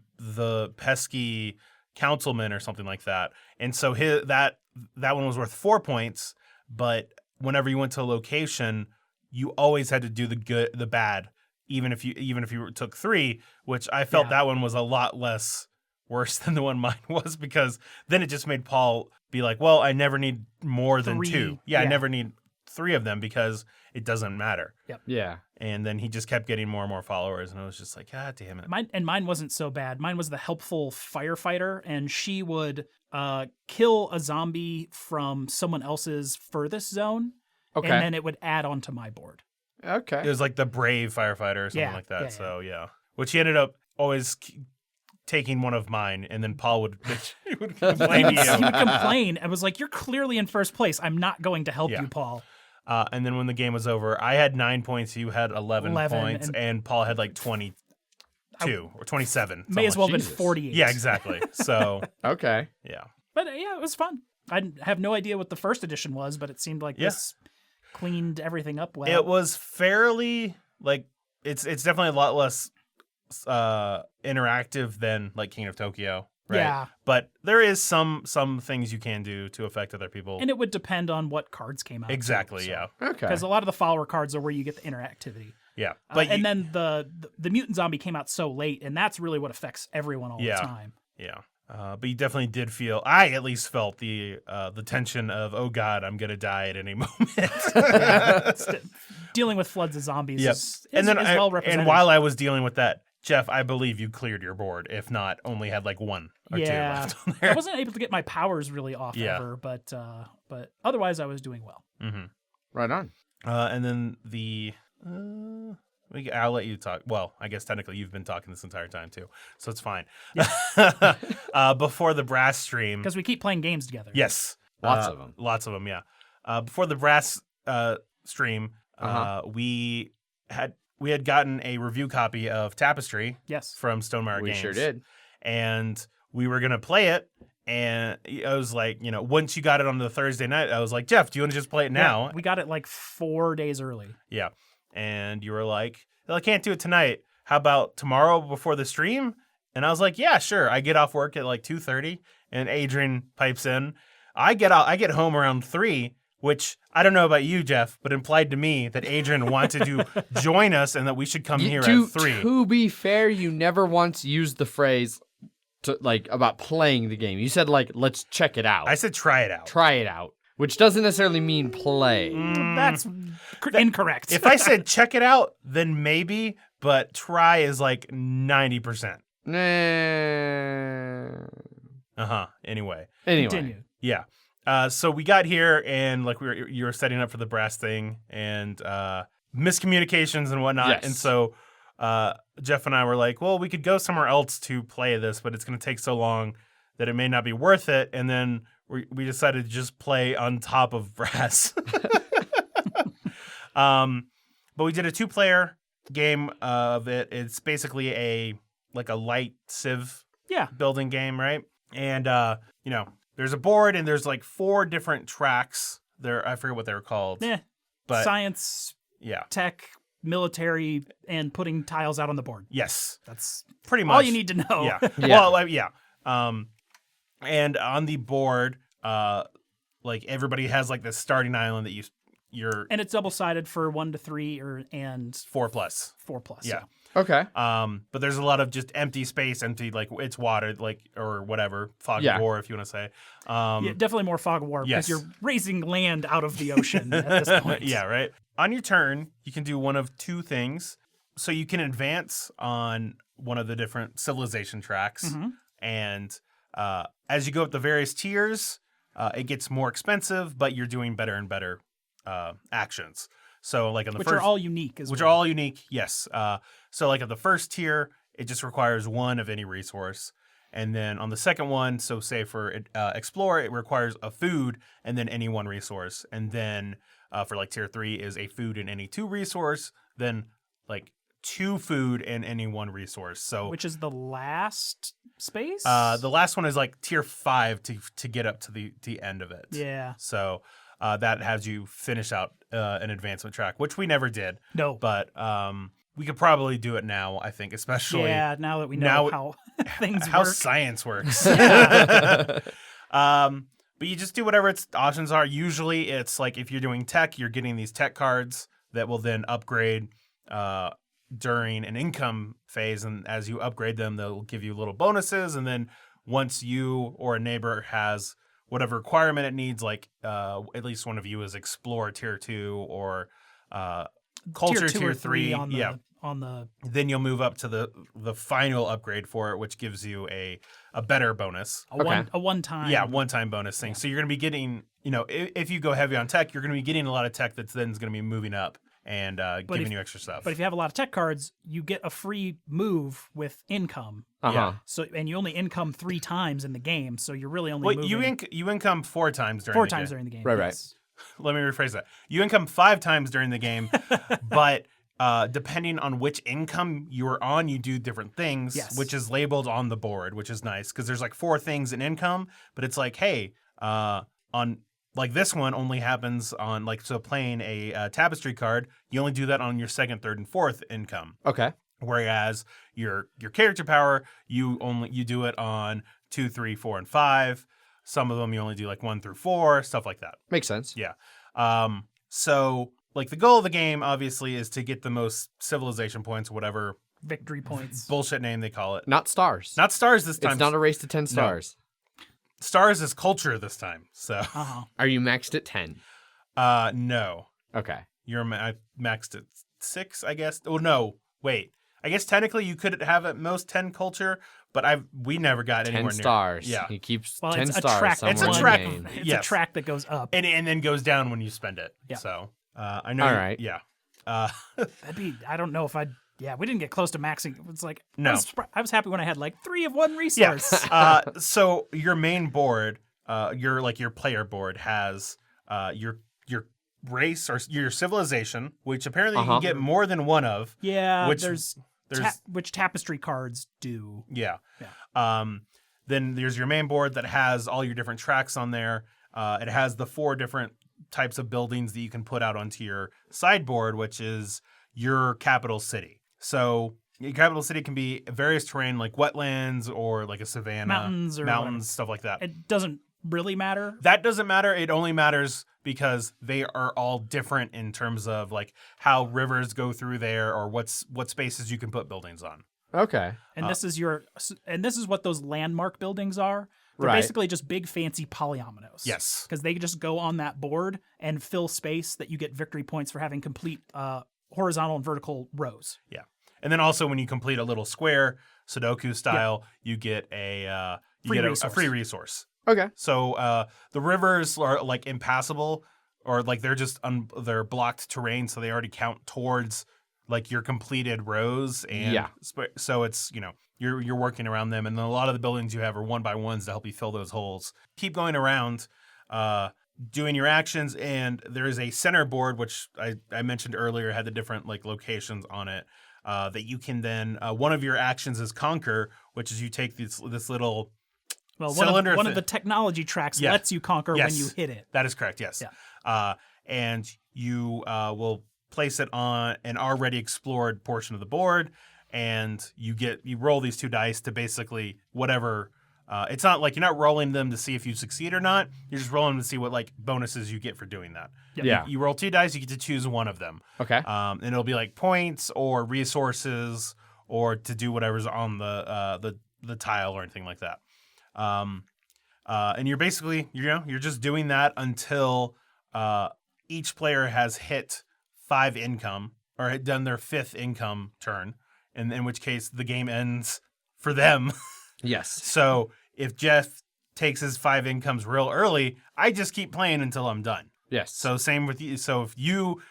pesky councilman or something like that. And so that one was worth 4 points, but whenever you went to a location, you always had to do the bad, even if you took 3, which I felt that one was a lot less worse than the one mine was, because then it just made Paul be like, well, I never need more than 3, 2. Yeah, I never need 3 of them because it doesn't matter. Yep. Yeah. And then he just kept getting more and more followers, and I was just like, God damn it. Mine wasn't so bad. Mine was the helpful firefighter, and she would kill a zombie from someone else's furthest zone, Okay. and then it would add onto my board. Okay. It was like the brave firefighter or something Yeah, like that. yeah, So yeah, which he ended up always taking one of mine, and then Paul would complain to He you. would complain and was like, "You're clearly in first place. I'm not going to help Yeah. you, Paul." And then when the game was over, I had 9 points. You had 11 points, and Paul had like 22 or 27. May as well have been Jesus. 48. Yeah, exactly. So Okay. yeah, But yeah, it was fun. I have no idea what the first edition was, but it seemed like this cleaned everything up well. it was fairly like it's definitely a lot less interactive than like King of Tokyo. Right? Yeah. But there is some things you can do to affect other people. And it would depend on what cards came out. Exactly, yeah. Okay. Because a lot of the follower cards are where you get the interactivity. Yeah. But And then the mutant zombie came out so late, and that's really what affects everyone all the time. yeah. But you definitely did feel, I at least felt the tension of, oh God, I'm going to die at any moment. Dealing with floods of zombies Yep. is And then well represented. and while I was dealing with that, Jeff, I believe you cleared your board. If not, only had like 1 or 2 left on there. I wasn't able to get my powers really off Yeah. ever, but otherwise I was doing well. Mm-hmm. Right on. And then I'll let you talk. Well, I guess technically you've been talking this entire time too, so it's fine. Before the brass stream, Because we keep playing games together. yes, Lots of them. lots of them. Yeah. Before the brass stream, Uh-huh. we had gotten a review copy of Tapestry Yes. from Stonemaier We Games. sure did. And we were gonna play it. And I was like, once you got it on the Thursday night, I was like, Jeff, do you want to just play it now? Yeah, we got it like 4 days early. Yeah. And you were like, well, I can't do it tonight. How about tomorrow before the stream? And I was like, yeah, sure. I get off work at like 2:30 and Adrian pipes in. I get home around 3, which I don't know about you, Jeff, but implied to me that Adrian wanted to join us and that we should come here at 3. To be fair, you never once used the phrase about playing the game. You said let's check it out. I said try it out. Try it out, which doesn't necessarily mean play. That's incorrect. If I said check it out, then maybe, but try is like 90%. Nah. Anyway. Continue. Yeah. So we got here and you were setting up for the brass thing and miscommunications and whatnot. Yes. And so Jeff and I were like, well, we could go somewhere else to play this, but it's going to take so long that it may not be worth it. And then we decided to just play on top of brass. But we did a 2-player game of it. It's basically like a light Civ Yeah. building game, right? And there's a board and there's like 4 different tracks. I forget what they were called. Yeah. But Science, yeah. tech, military, and putting tiles out on the board. Yes. That's pretty much all you need to know. Yeah. Yeah. Well, yeah. And on the board, like everybody has like this starting island that you're And it's double-sided for 1 to 3 and 4+. 4+. Yeah. Okay. But there's a lot of just empty space, like it's water, like or whatever, fog Yeah. of war, if you want to say. Yeah, definitely more fog of war Yes. because you're raising land out of the ocean at this point. Yeah, right. On your turn, you can do one of 2 things. So you can advance on one of the different civilization tracks, and as you go up the various tiers, it gets more expensive, but you're doing better and better actions. So like on the Which first, are all unique as which well. are all unique, yes. So like at the first tier, it just requires 1 of any resource. And then on the second one, so say for Explore, it requires a food and then any 1 resource. And then for like tier 3 is a food and any 2 resource, then like 2 food and any 1 resource. So Which is the last space? the last one is like tier 5 to get up to the end of it. Yeah. So that has you finish out an advancement track, which we never did. No. But we could probably do it now, I think, especially Yeah, now that we know how things how work. science works. But you just do whatever its options are. Usually it's like if you're doing tech, you're getting these tech cards that will then upgrade during an income phase. And as you upgrade them, they'll give you little bonuses. And then once you or a neighbor has whatever requirement it needs, like at least one of you is Explore tier 2 or Culture tier 2 or tier 3. on the, Yeah. on the Then you'll move up to the final upgrade for it, which gives you a better bonus. a one-time. Yeah, one-time bonus thing. So you're going to be getting, if you go heavy on tech, you're going to be getting a lot of tech that's then going to be moving up and giving you extra stuff. But if you have a lot of tech cards, you get a free move with income. Uh-huh. So and you only income 3 times in the game, so you're really only Well, moving you income 4 times during 4 the times game. during the game. Right, yes. Let me rephrase that. You income 5 times during the game, but depending on which income you are on, you do different things, Yes. which is labeled on the board, which is nice because there's like 4 things in income, but it's like, hey, on like this one only happens on like, so playing a Tapestry card, you only do that on your 2nd, 3rd, and 4th income. Okay. Whereas your character power, you do it on 2, 3, 4, and 5. Some of them you only do like 1 through 4, stuff like that. Makes sense. Yeah. So like the goal of the game obviously is to get the most civilization points, whatever Victory points. bullshit name they call it. Not stars. Not stars this time. It's not a race to 10 stars. Stars is culture this time. So Uh-huh. Are you maxed at 10? no. Okay. I maxed at 6, I guess. Oh no. Wait. I guess technically you could have at most 10 culture, but we never got 10 anywhere near. stars. Yeah. He keeps Well, 10 it's a stars track. somewhere It's a in the track. game. It's Yes. a track that goes up. And then goes down when you spend it. Yeah. So I know. All right. Yeah. That'd be. I don't know if I'd. Yeah, we didn't get close to maxing. It's like No. I was happy when I had like 3 of one Yeah. resource. So your main board, your player board has your race or your civilization, which apparently you can get more than one of. Yeah, Which there's which Tapestry cards do. Yeah. Then there's your main board that has all your different tracks on there. It has the 4 different types of buildings that you can put out onto your sideboard, which is your capital city. So your capital city can be various terrain like wetlands or like a savanna, Mountains, whatever. stuff like that. It doesn't really matter. That doesn't matter. It only matters because they are all different in terms of like how rivers go through there or what spaces you can put buildings on. Okay. And this is what those landmark buildings are. They're Right. basically just big fancy polyominoes. Yes. Because they just go on that board and fill space that you get victory points for having complete horizontal and vertical rows. Yeah. And then also when you complete a little square, Sudoku style, you get a free resource. Okay. So the rivers are like impassable or like they're just they're blocked terrain, so they already count towards like your completed rows. And so it's, you're working around them. And then a lot of the buildings you have are 1x1s to help you fill those holes. Keep going around doing your actions. And there is a center board, which I mentioned earlier, had the different like locations on it. that you can then one of your actions is conquer, which is you take this little Well, cylinder one of the technology tracks Yeah. lets you conquer Yes. when you hit it. That is correct. Yes. Yeah. And you will place it on an already explored portion of the board, and you roll these 2 dice to basically whatever. It's not like you're not rolling them to see if you succeed or not. You're just rolling them to see what like bonuses you get for doing that. Yeah. You roll 2 dice. You get to choose one of them. Okay. And it'll be like points or resources or to do whatever's on the tile or anything like that. And you're basically, you're just doing that until each player has hit 5 income or had done their 5th income turn, and in which case the game ends for them. Yes. So if Jeff takes his 5 incomes real early, I just keep playing until I'm done. Yes. So same with you. So if you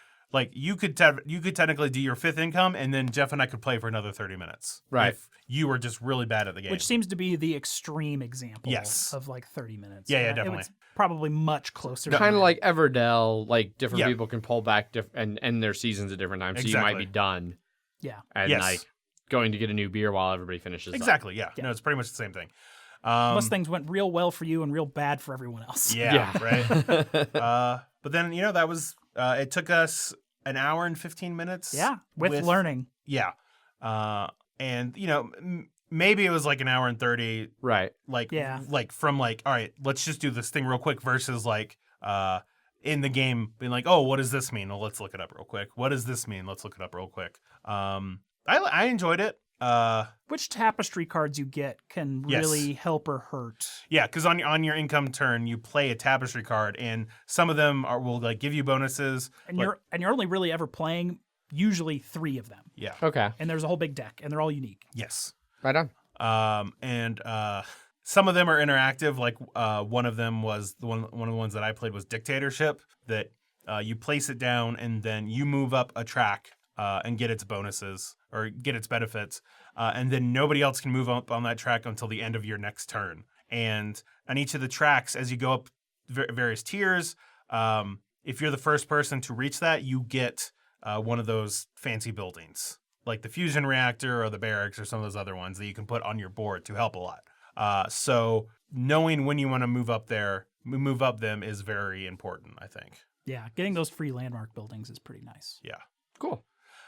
you could technically do your 5th income, and then Jeff and I could play for another 30 minutes. Right. If you were just really bad at the game. Which seems to be the extreme example Yes. of like 30 minutes. Yeah, It definitely. was probably much closer. Kind to of like Everdell, like different Yeah. people can pull back and end their seasons at different times. So you might Exactly. be done Yeah. and Yes. like going to get a new beer while everybody finishes up. Exactly. Yeah. No, it's pretty much the same thing. Most things went real well for you and real bad for everyone else. Yeah. Right. But then that was it took us an hour and 15 minutes. Yeah. With learning. Yeah. And maybe it was like an hour and 30. Right. Like Yeah. Like from like, all right, let's just do this thing real quick versus like in the game being like, oh, what does this mean? Well, let's look it up real quick. What does this mean? Let's look it up real quick. I enjoyed it. Which tapestry cards you get can Yes. really help or hurt. Yeah, because on your income turn, you play a tapestry card, and some of them will like give you bonuses. And like- you're only really ever playing usually 3 of them. Yeah. Okay. And there's a whole big deck and they're all unique. Yes. Right on. And some of them are interactive. Like one of them was one of the ones that I played was Dictatorship. That you place it down and then you move up a track and get its bonuses or get its benefits, and then nobody else can move up on that track until the end of your next turn. And on each of the tracks, as you go up various tiers, if you're the first person to reach that, you get one of those fancy buildings, like the fusion reactor or the barracks or some of those other ones that you can put on your board to help a lot. So knowing when you want to move up them is very important, I think. Yeah. Getting those free landmark buildings is pretty nice. Yeah. Cool.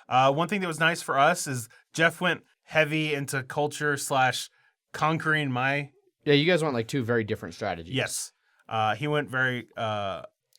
One thing that was nice for us is Jeff went heavy into culture / conquering my. Yeah, you guys want like 2 very different strategies. Yes. He went very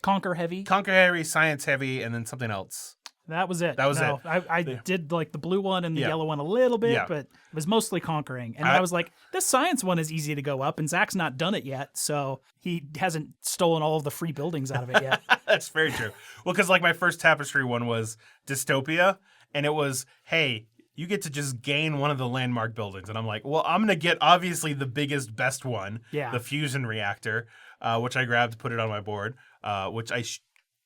Conquer heavy. conquer heavy, science heavy, and then something else. That was it. That was it. I did like the blue one and the Yeah. yellow one a little bit, Yeah. but it was mostly conquering. And I was like, this science one is easy to go up, and Zach's not done it yet, so he hasn't stolen all of the free buildings out of it yet. That's very true. Well, because like my first tapestry one was dystopia, and it was, hey, you get to just gain one of the landmark buildings. And I'm like, well, I'm going to get obviously the biggest, best one, Yeah. the fusion reactor, which I grabbed to put it on my board, which I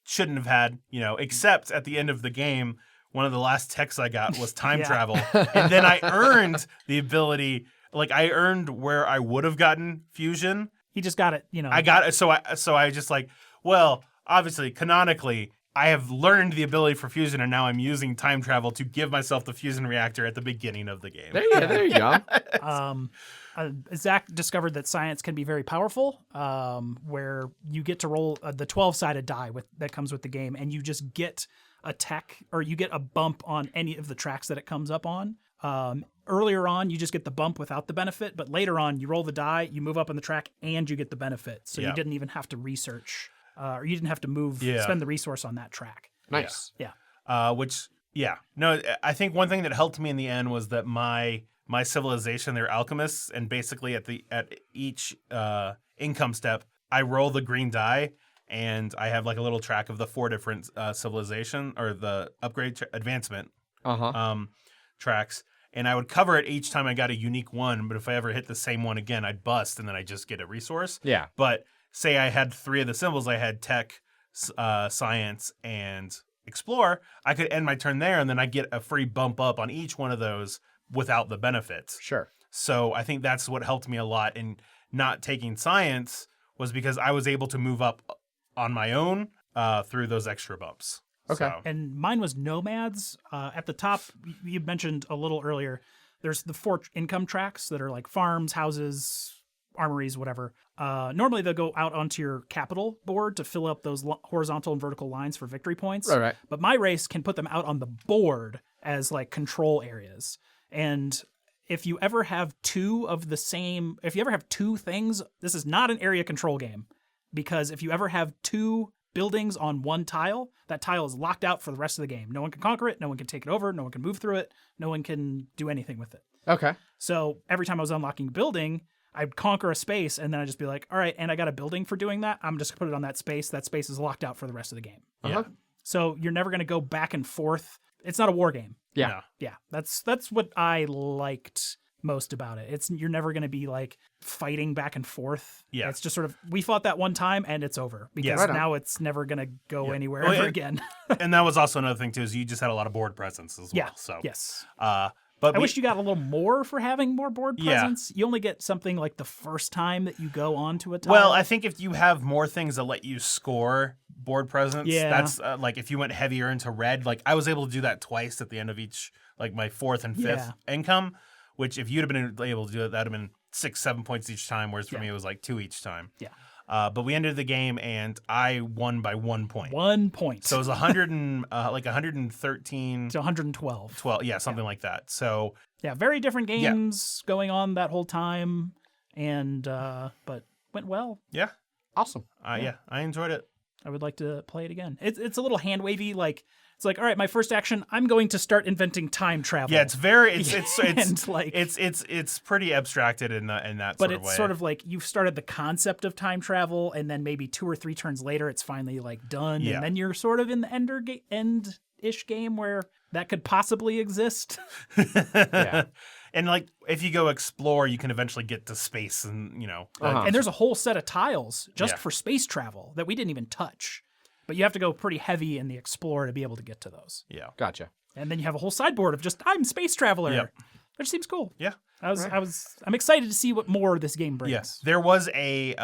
shouldn't have had, except at the end of the game, one of the last texts I got was time Yeah. travel. And then I earned the ability, like I earned where I would have gotten fusion. He just got it, I got it. So I just like, well, obviously, canonically, I have learned the ability for fusion, and now I'm using time travel to give myself the fusion reactor at the beginning of the game. There you go. Zach discovered that science can be very powerful, where you get to roll the 12-sided die that comes with the game, and you just get a tech, or you get a bump on any of the tracks that it comes up on. Earlier on, you just get the bump without the benefit, but later on, you roll the die, you move up on the track, and you get the benefit. So Yeah. you didn't even have to research, or you didn't have to Yeah. spend the resource on that track. Nice. Yeah. No, I think one thing that helped me in the end was that my civilization, they're alchemists, and basically at each income step, I roll the green die, and I have like a little track of the 4 different civilization or the upgrade advancement tracks, and I would cover it each time I got a unique one. But if I ever hit the same one again, I'd bust, and then I just get a resource. Yeah. But say I had 3 of the symbols, I had tech, science, and explore, I could end my turn there, and then I get a free bump up on each one of those without the benefits. Sure. So I think that's what helped me a lot in not taking science, was because I was able to move up on my own through those extra bumps. Okay. So, And mine was nomads. At the top, you mentioned a little earlier, there's the 4 income tracks that are like farms, houses, armories, whatever. Normally they'll go out onto your capital board to fill up those horizontal and vertical lines for victory points. Right. But my race can put them out on the board as like control areas. And if you ever have two things, this is not an area control game, because if you ever have 2 buildings on one tile, that tile is locked out for the rest of the game. No one can conquer it. No one can take it over. No one can move through it. No one can do anything with it. Okay. So every time I was unlocking a building, I'd conquer a space, and then I'd just be like, all right, and I got a building for doing that. I'm just going to put it on that space. That space is locked out for the rest of the game. Uh-huh. So you're never going to go back and forth. It's not a war game. Yeah. Yeah, that's what I liked most about it. You're never going to be like fighting back and forth. Yeah. It's just sort of, we fought that one time and it's over, because Right on. now it's never going to go anywhere Well, ever and- again. and that was also another thing too, is you just had a lot of board presence as well. Yeah. So Yes. but I wish you got a little more for having more board Yeah. presence. You only get something like the first time that you go onto a tile. Well, I think if you have more things that let you score board presence, Yeah. that's like if you went heavier into red, like I was able to do that twice at the end of each, like my 4th and 5th income, which if you'd have been able to do it, that'd have been 6-7 points each time, whereas for me it was like 2 each time. Yeah. But we ended the game and I won by 1 point. 1 point. So it was 100 and like 113 to 112. 12, yeah, something like that. So Yeah, very different games going on that whole time, and but went well. yeah, Awesome. yeah, I enjoyed it. I would like to play it again. It's a little hand wavy, like it's like, all right, my first action, I'm going to start inventing time travel. Yeah, it's very it's And, like- it's pretty abstracted in that but sort of way. it's sort of like you've started the concept of time travel, and then maybe 2 or 3 turns later, it's finally like done, Yeah. and then you're sort of in the end-ish game where that could possibly exist. Yeah. And like if you go explore, you can eventually get to space, and Uh-huh. And there's a whole set of tiles just Yeah. for space travel that we didn't even touch. But you have to go pretty heavy in the Explorer to be able to get to those. yeah, Gotcha. And then you have a whole sideboard of just, I'm space traveler. Yep. Which seems cool. yeah. I'm excited to see what more this game brings. Yes, there was a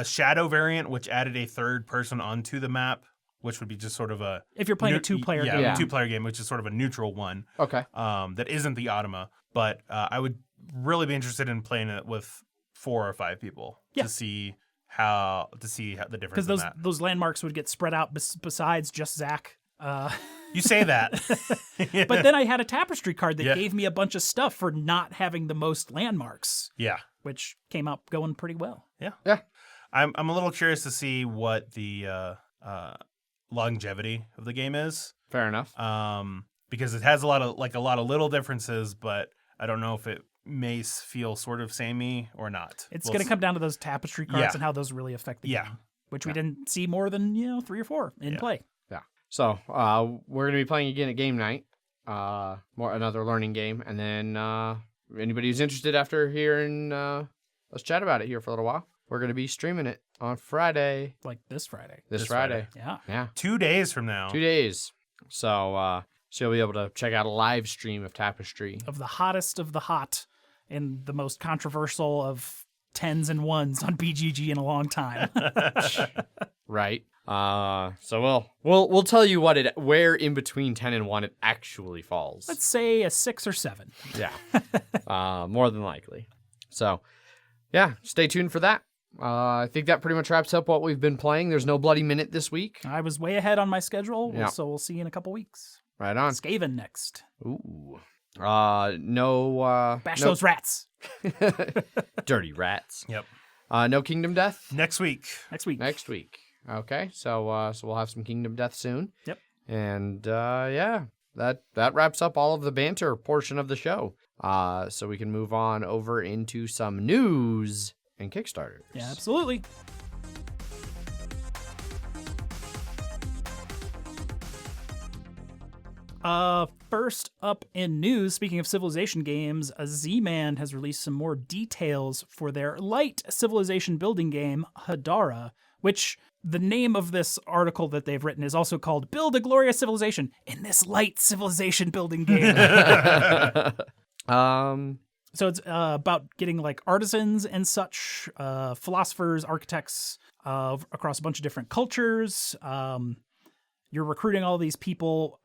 shadow variant which added a 3rd person onto the map, which would be just sort of a If you're playing a 2-player game. Yeah. 2-player game, which is sort of a neutral one. Okay. That isn't the Automa, but I would really be interested in playing it with 4 or 5 people Yeah. to see how the difference Because in that. those landmarks would get spread out besides just Zach. You say that, But then I had a Tapestry card that Yeah. gave me a bunch of stuff for not having the most landmarks, yeah, which came up going pretty well. Yeah. I'm a little curious to see what the longevity of the game is, Fair enough. because it has a lot of little differences, but I don't know if it may feel sort of samey or not. It's We'll going to see. come down to those Tapestry cards Yeah. and how those really affect the Yeah. game, which we didn't see more than 3 or 4 in Yeah. play. Yeah. So we're gonna be playing again at game night. Another learning game, and then anybody who's interested after hearing us chat about it here for a little while, we're gonna be streaming it on Friday. Like this Friday. This This Friday. Yeah. Yeah. 2 days from now. 2 days. So you'll be able to check out a live stream of Tapestry. Of the hottest of the hot and the most controversial of 10s and 1s on BGG in a long time. Right. So we'll tell you where in between 10 and 1 it actually falls. Let's say a 6 or 7. Yeah. More than likely. So yeah, stay tuned for that. I think that pretty much wraps up what we've been playing. There's no Bloody Minute this week. I was way ahead on my schedule, Yeah. so we'll see you in a couple weeks. Right on. Skaven next. Ooh. No. Bash no those rats dirty rats. Yep. No Kingdom Death Next week. next week. next week. Okay. So we'll have some Kingdom Death soon. Yep. And yeah, that wraps up all of the banter portion of the show. So we can move on over into some news and Kickstarters. Yeah, absolutely. First up in news, speaking of Civilization games, a Z-Man has released some more details for their light Civilization building game, Hadara, which the name of this article that they've written is also called Build a Glorious Civilization in this light Civilization building game. So it's about getting like artisans and such, philosophers, architects across a bunch of different cultures. you're recruiting all these people,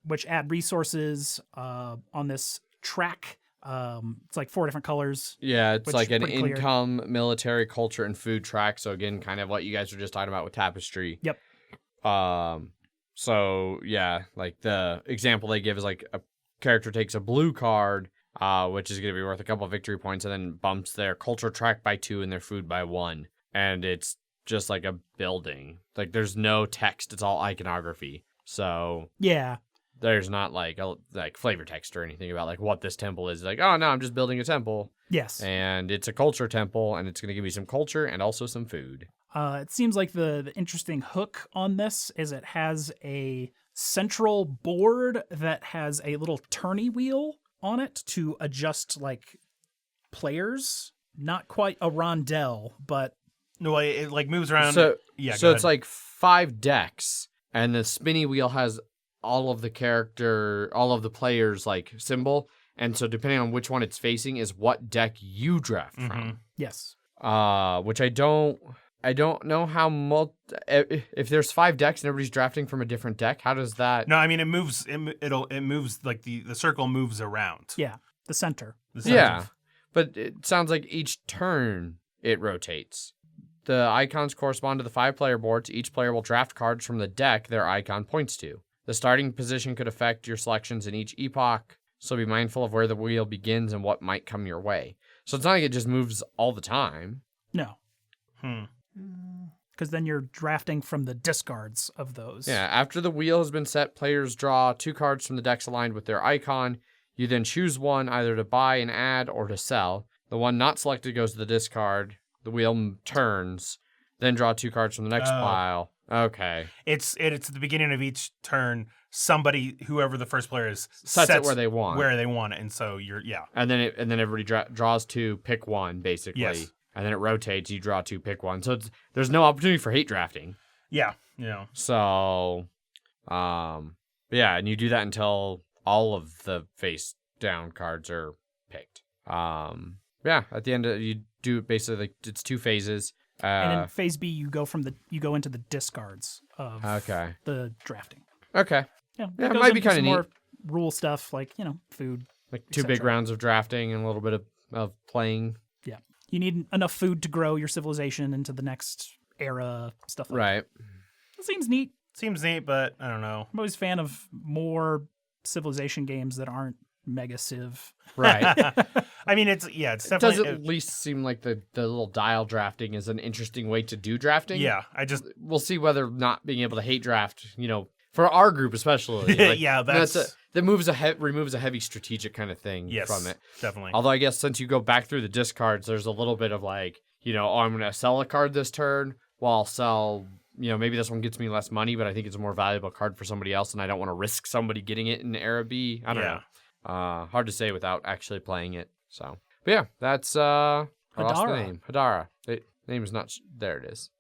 which add resources on this track. It's like 4 different colors. Yeah, it's which like an pretty clear. income, military, culture, and food track. So again, kind of what you guys were just talking about with Tapestry. Yep. So yeah, like the example they give is like a character takes a blue card, which is going to be worth a couple of victory points, and then bumps their culture track by 2 and their food by 1. And it's just like a building. Like there's no text; it's all iconography. So Yeah. there's not like flavor text or anything about like what this temple is. Like, oh no, I'm just building a temple. Yes. And it's a culture temple, and it's going to give you some culture and also some food. It seems like the interesting hook on this is it has a central board that has a little tourney wheel on it to adjust like players. Not quite a rondelle, but No, it like moves around. So yeah, so go it's ahead. like 5 decks, and the spinny wheel has all of the players like symbol, and so depending on which one it's facing is what deck you draft from. yes. Which I don't know how if there's 5 decks and everybody's drafting from a different deck, how does that? No, I mean it moves. It moves like the circle moves around. Yeah. The center. The center. Yeah, but it sounds like each turn it rotates. The icons correspond to the 5-player boards. Each player will draft cards from the deck their icon points to. The starting position could affect your selections in each epoch, so be mindful of where the wheel begins and what might come your way. So it's not like it just moves all the time. No. Hmm. Because then you're drafting from the discards of those. Yeah, after the wheel has been set, players draw 2 cards from the decks aligned with their icon. You then choose one either to buy and add or to sell. The one not selected goes to the discard. The wheel turns, then draw 2 cards from the next pile. Okay. It's at the beginning of each turn. Whoever the first player is, Sets it where they want. it, and so And then everybody draws 2, pick one, basically. Yes. And then it rotates. You draw 2, pick one. So there's no opportunity for hate drafting. yeah. So, yeah, and you do that until all of the face down cards are picked. Yeah, at the end you do basically like it's 2 phases. And in phase B, you go into the discards of the drafting. Okay. Yeah, Yeah, it goes might be into kinda some neat. more rule stuff like food. Like 2 big cetera. rounds of drafting and a little bit of playing. Yeah, you need enough food to grow your civilization into the next era. Stuff like Right. that. It seems neat. Seems neat, but I don't know. I'm always a fan of more civilization games that aren't mega civ. Right. I mean, it's It does definitely. at least seem like the little dial drafting is an interesting way to do drafting. Yeah, We'll see whether not being able to hate draft, for our group especially. Like, yeah, that removes a heavy strategic kind of thing yes, from it. definitely. Although I guess since you go back through the discards, there's a little bit of like, I'm going to sell a card this turn, well, I'll sell, maybe this one gets me less money, but I think it's a more valuable card for somebody else, and I don't want to risk somebody getting it in era B. I don't know. Hard to say without actually playing it. So, but yeah, that's I lost the Hadara. name. Hadara. The name is not. There it is.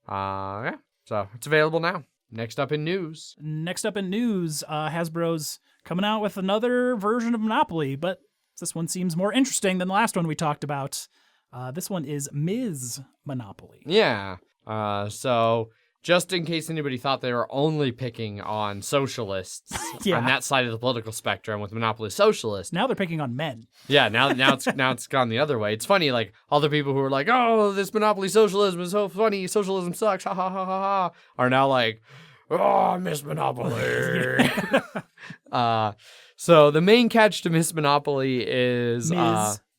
Yeah. So it's available now. Next up in news. Hasbro's coming out with another version of Monopoly, but this one seems more interesting than the last one we talked about. This one is Ms. Monopoly. Yeah. So just in case anybody thought they were only picking on socialists Yeah. on that side of the political spectrum with Monopoly Socialist. Now they're picking on men. Yeah, now it's gone the other way. It's funny, like all the people who were like, "Oh, this Monopoly Socialism is so funny. Socialism sucks." Ha ha ha ha ha. Are now like, "Oh, I miss Monopoly." So the main catch to Miss Monopoly is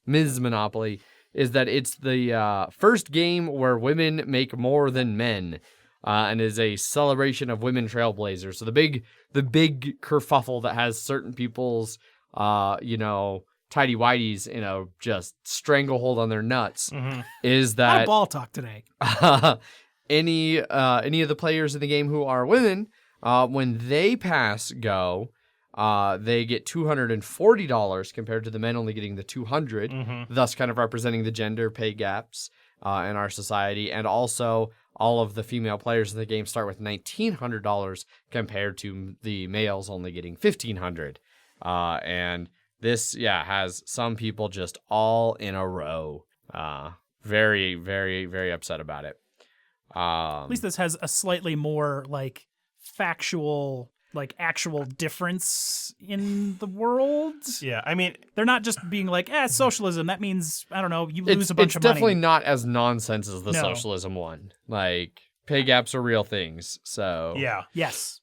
Ms. Monopoly is that it's the first game where women make more than men. And is a celebration of women trailblazers. So the big kerfuffle that has certain people's, tidy whities, just stranglehold on their nuts is A lot of that ball talk today. any of the players in the game who are women, when they pass go, they get $240 compared to the men only getting the $200, thus kind of representing the gender pay gaps in our society, and also all of the female players in the game start with $1,900 compared to the males only getting $1,500. And this, has some people just all in a row. Very, very, very upset about it. At least this has a slightly more like factual, like actual difference in the world. Yeah, I mean, They're not just being like, socialism. That means, I don't know, you lose a bunch it's of money. definitely not as nonsense as the No. socialism one. Like, pay gaps are real things. So yeah. Yes.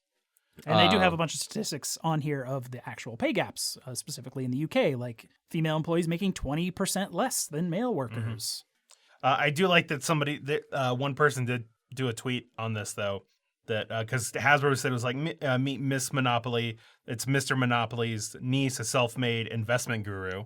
And they do have a bunch of statistics on here of the actual pay gaps, specifically in the UK, like female employees making 20% less than male workers. I do like that one person did do a tweet on this, though, that because Hasbro said it was like, meet Miss Monopoly. It's Mr. Monopoly's niece, a self-made investment guru.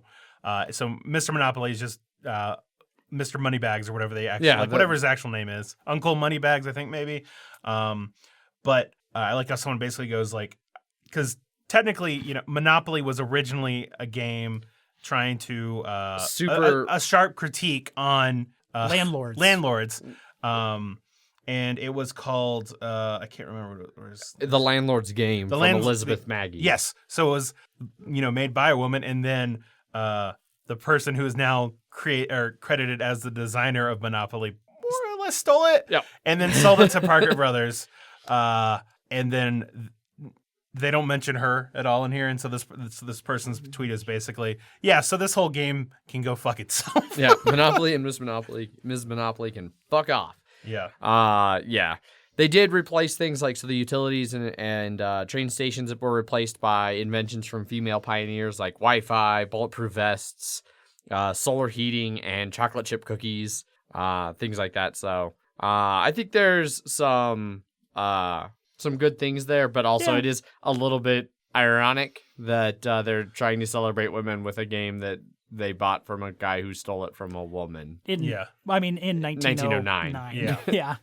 So Mr. Monopoly is just Mr. Moneybags or whatever they actually, whatever his actual name is. Uncle Moneybags, I think, maybe. But I like how someone basically goes like, because technically, Monopoly was originally a game trying to a sharp critique on landlords. And it was called I can't remember what it was. The Landlord's Game from Elizabeth Maggie. Yes, so it was made by a woman, and then the person who is now credited as the designer of Monopoly more or less stole it, and then sold it to Parker Brothers. And then they don't mention her at all in here, and so this person's tweet is basically, so this whole game can go fuck itself. Monopoly and Ms. Monopoly can fuck off. Yeah. They did replace things like the utilities and train stations that were replaced by inventions from female pioneers like Wi-Fi, bulletproof vests, solar heating, and chocolate chip cookies, things like that. So I think there's some good things there, but also it is a little bit ironic that they're trying to celebrate women with a game that they bought from a guy who stole it from a woman. In 1909. Yeah.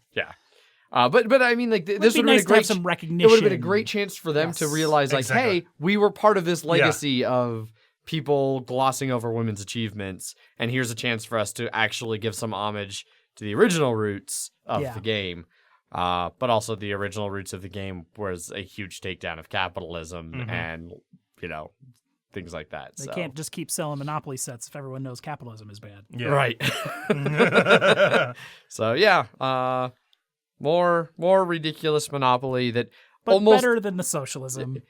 But I mean, like, this would have been some recognition. It would have been a great chance for them to realize, like, hey, we were part of this legacy of people glossing over women's achievements, and here's a chance for us to actually give some homage to the original roots of the game. But also the original roots of the game was a huge takedown of capitalism and, things like that. They can't just keep selling Monopoly sets if everyone knows capitalism is bad. Yeah. Right. So, more ridiculous Monopoly that but almost better than the socialism.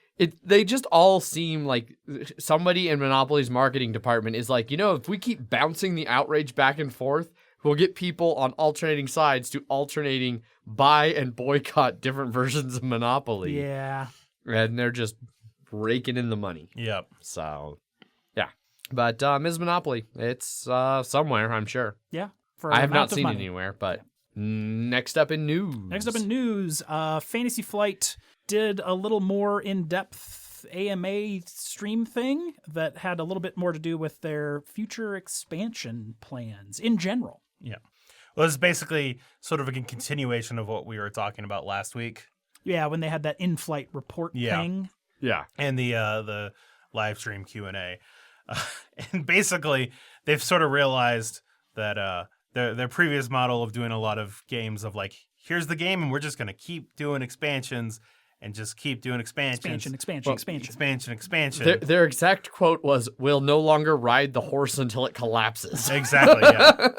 They just all seem like somebody in Monopoly's marketing department is like, if we keep bouncing the outrage back and forth, we'll get people on alternating sides to alternating buy and boycott different versions of Monopoly. Yeah. And they're just raking in the money. Yep. So, yeah. But Ms. Monopoly, it's somewhere, I'm sure. Yeah. I have not seen it anywhere, but next up in news. Fantasy Flight did a little more in-depth AMA stream thing that had a little bit more to do with their future expansion plans in general. Yeah. Well, it's basically sort of a continuation of what we were talking about last week. Yeah, when they had that in-flight report thing. Yeah. And the live stream Q&A. And basically, they've sort of realized that their previous model of doing a lot of games of like, here's the game and we're just going to keep doing expansions and just keep doing expansions. Expansion. Their exact quote was, "We'll no longer ride the horse until it collapses." Exactly, yeah.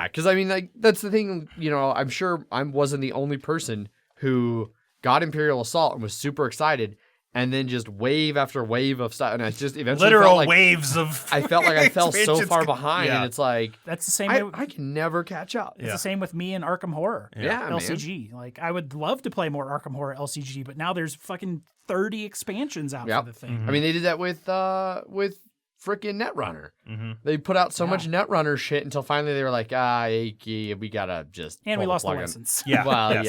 Because I mean, like, that's the thing, I'm sure I wasn't the only person who got Imperial Assault and was super excited, and then just wave after wave of stuff, and I just eventually literal felt like waves of. I felt like I fell so far behind, and it's like that's the same. I can never catch up. It's the same with me and Arkham Horror. Yeah, LCG. Man. Like, I would love to play more Arkham Horror LCG, but now there's fucking 30 expansions out for the thing. Mm-hmm. I mean, they did that with frickin' Netrunner. Mm-hmm. They put out so much Netrunner shit until finally they were like, we gotta just. And we lost the license. Yeah. Well,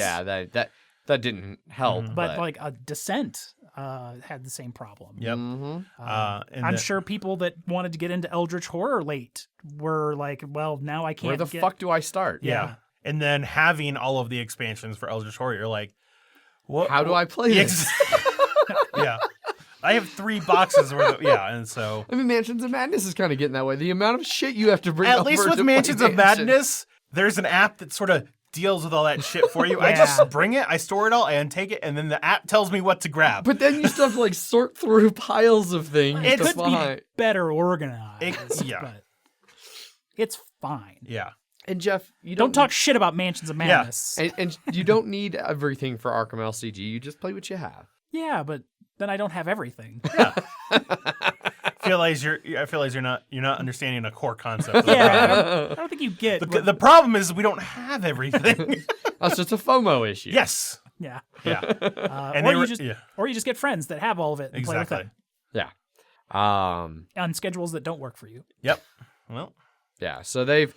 that didn't help. Mm-hmm. But like a Descent had the same problem. Yep. Mm-hmm. I'm sure people that wanted to get into Eldritch Horror late were like, well, now I can't. Where the fuck do I start? Yeah. And then having all of the expansions for Eldritch Horror, you're like, what? How do I play this? Yeah. I have 3 boxes worth of, and so. I mean, Mansions of Madness is kind of getting that way. The amount of shit you have to bring At over least with to Mansions play of Madness, there's an app that sort of deals with all that shit for you. I just bring it, I store it all, I untake it, and then the app tells me what to grab. But then you still have to like sort through piles of things. It could be better organized. Yeah. But it's fine. Yeah. And Jeff, you Don't talk shit about Mansions of Madness. and you don't need everything for Arkham LCG. You just play what you have. Yeah, but then I don't have everything. I feel like you're not understanding a core concept. Of Yeah, I don't think you get. the problem is we don't have everything. That's just a FOMO issue. Yes. Yeah, Yeah. or you just get friends that have all of it and play with Exactly. them Yeah. on schedules that don't work for you. Yep. Well, Yeah. So they're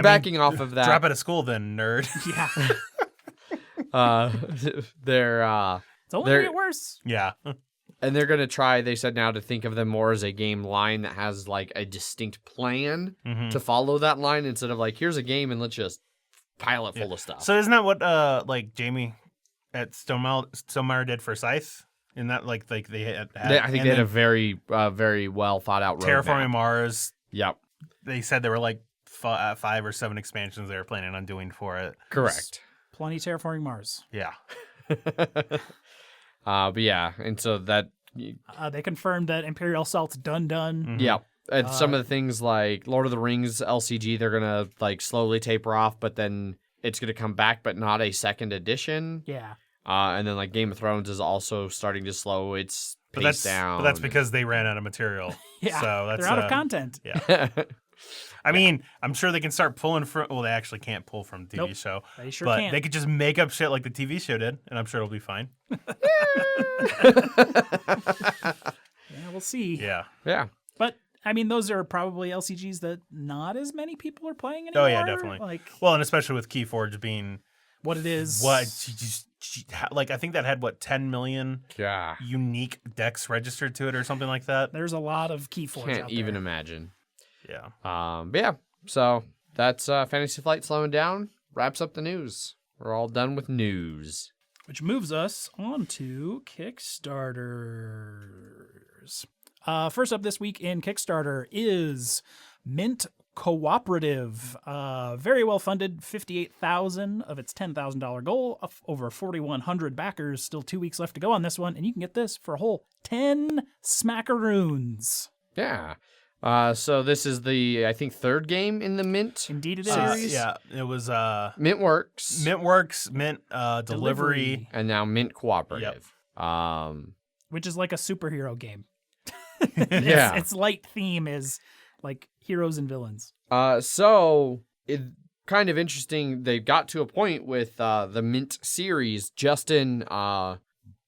backing off of that. drop out of school then, nerd. Yeah, They're it's only gonna get worse. Yeah. and they're gonna try. They said now to think of them more as a game line that has like a distinct plan to follow that line instead of like here's a game and let's just pile it full of stuff. So isn't that what like Jamie at Stonemaier did for Scythe? In that like they had I think they had a very very well thought out roadmap. Terraforming Mars. Yep. They said there were like 5 or 7 expansions they were planning on doing for it. Correct. Plenty terraforming Mars. Yeah. But yeah, and so that. They confirmed that Imperial Assault's done. Yep. And some of the things like Lord of the Rings LCG, they're gonna like slowly taper off, but then it's gonna come back, but not a second edition. Yeah. And then like Game of Thrones is also starting to slow its pace down. But that's because they ran out of material. Yeah. So that's They're out of content. Yeah. I mean, I'm sure they can start pulling from. Well, they actually can't pull from the TV show. They sure but can't. they could just make up shit like the TV show did, and I'm sure it'll be fine. Yeah, we'll see. Yeah. Yeah. But I mean, those are probably LCGs that not as many people are playing anymore. Oh yeah, definitely. Like, well, and especially with Keyforge being what it is. what like I think that had 10 million Yeah. unique decks registered to it or something like that. There's a lot of Keyforge Can't out even there. imagine. Yeah. But yeah. So that's Fantasy Flight slowing down. Wraps up the news. We're all done with news. Which moves us on to Kickstarters. First up this week in Kickstarter is Mint Cooperative. Very well funded, $58,000 of its $10,000 goal, over 4,100 backers. Still 2 weeks left to go on this one, and you can get this for a whole 10 smackaroons. Yeah. So this is the, I think, third game in the Mint Indeed it is. series. Yeah, it was Mintworks. Mint Delivery. And now Mint Cooperative. Which is like a superhero game. Yeah. Its light theme is like heroes and villains. So it kind of interesting. They got to a point with the Mint series. Justin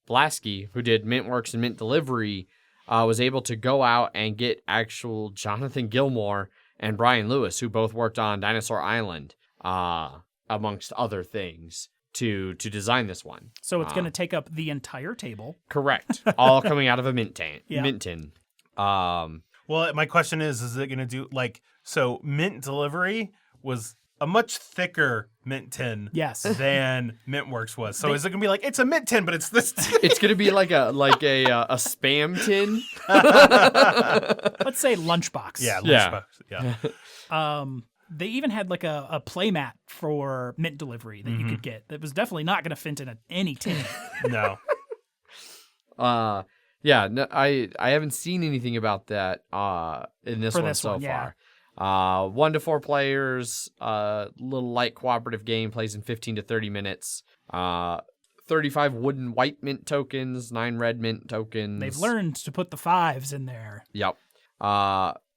Blasky, who did Mintworks and Mint Delivery, was able to go out and get actual Jonathan Gilmour and Brian Lewis, who both worked on Dinosaur Island, amongst other things, to design this one. So it's going to take up the entire table. Correct. All coming out of a mint tin. Yeah. Mint tin. Well, my question is it going to do so Mint Delivery was a much thicker mint tin Yes. than Mintworks was. So is it going to be like, it's a mint tin, but it's this tin? It's gonna be like a spam tin. Let's say lunchbox. Yeah, Yeah. lunchbox. Yeah. They even had like a playmat for Mint Delivery that you could get. That was definitely not going to fit in any tin. No. Yeah. No, I haven't seen anything about that in this For one this so one, yeah. far. 1 to 4 players. Little light cooperative game, plays in 15 to 30 minutes. 35 wooden white mint tokens, 9 red mint tokens. They've learned to put the 5s in there. Yep.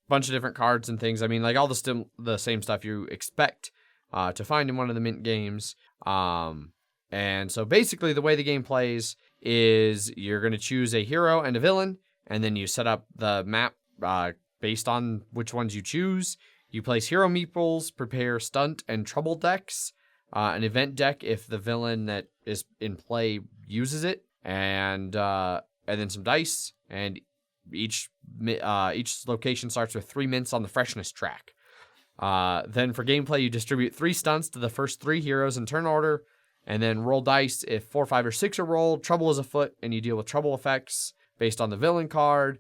Bunch of different cards and things. I mean, like all the same stuff you expect to find in one of the Mint games. And so basically the way the game plays is you're going to choose a hero and a villain, and then you set up the map based on which ones you choose. You place hero meeples, prepare stunt and trouble decks, an event deck if the villain that is in play uses it, and then some dice, and each location starts with 3 mints on the freshness track. Then for gameplay, you distribute 3 stunts to the first 3 heroes in turn order, and then roll dice. If 4, 5, or 6 are rolled, trouble is afoot, and you deal with trouble effects based on the villain card.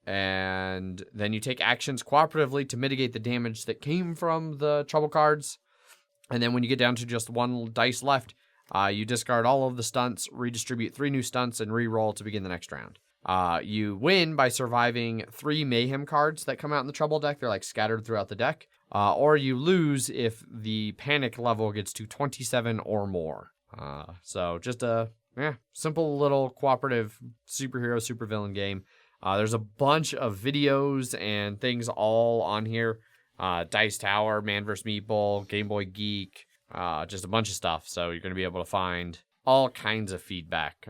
And then you take actions cooperatively to mitigate the damage that came from the trouble cards. And then when you get down to just 1 dice left, you discard all of the stunts, redistribute 3 new stunts, and re-roll to begin the next round. You win by surviving 3 mayhem cards that come out in the trouble deck. They're like scattered throughout the deck. Or you lose if the panic level gets to 27 or more. So just a simple little cooperative superhero, supervillain game. There's a bunch of videos and things all on here. Dice Tower, Man vs. Meeple, Game Boy Geek, just a bunch of stuff. So you're going to be able to find all kinds of feedback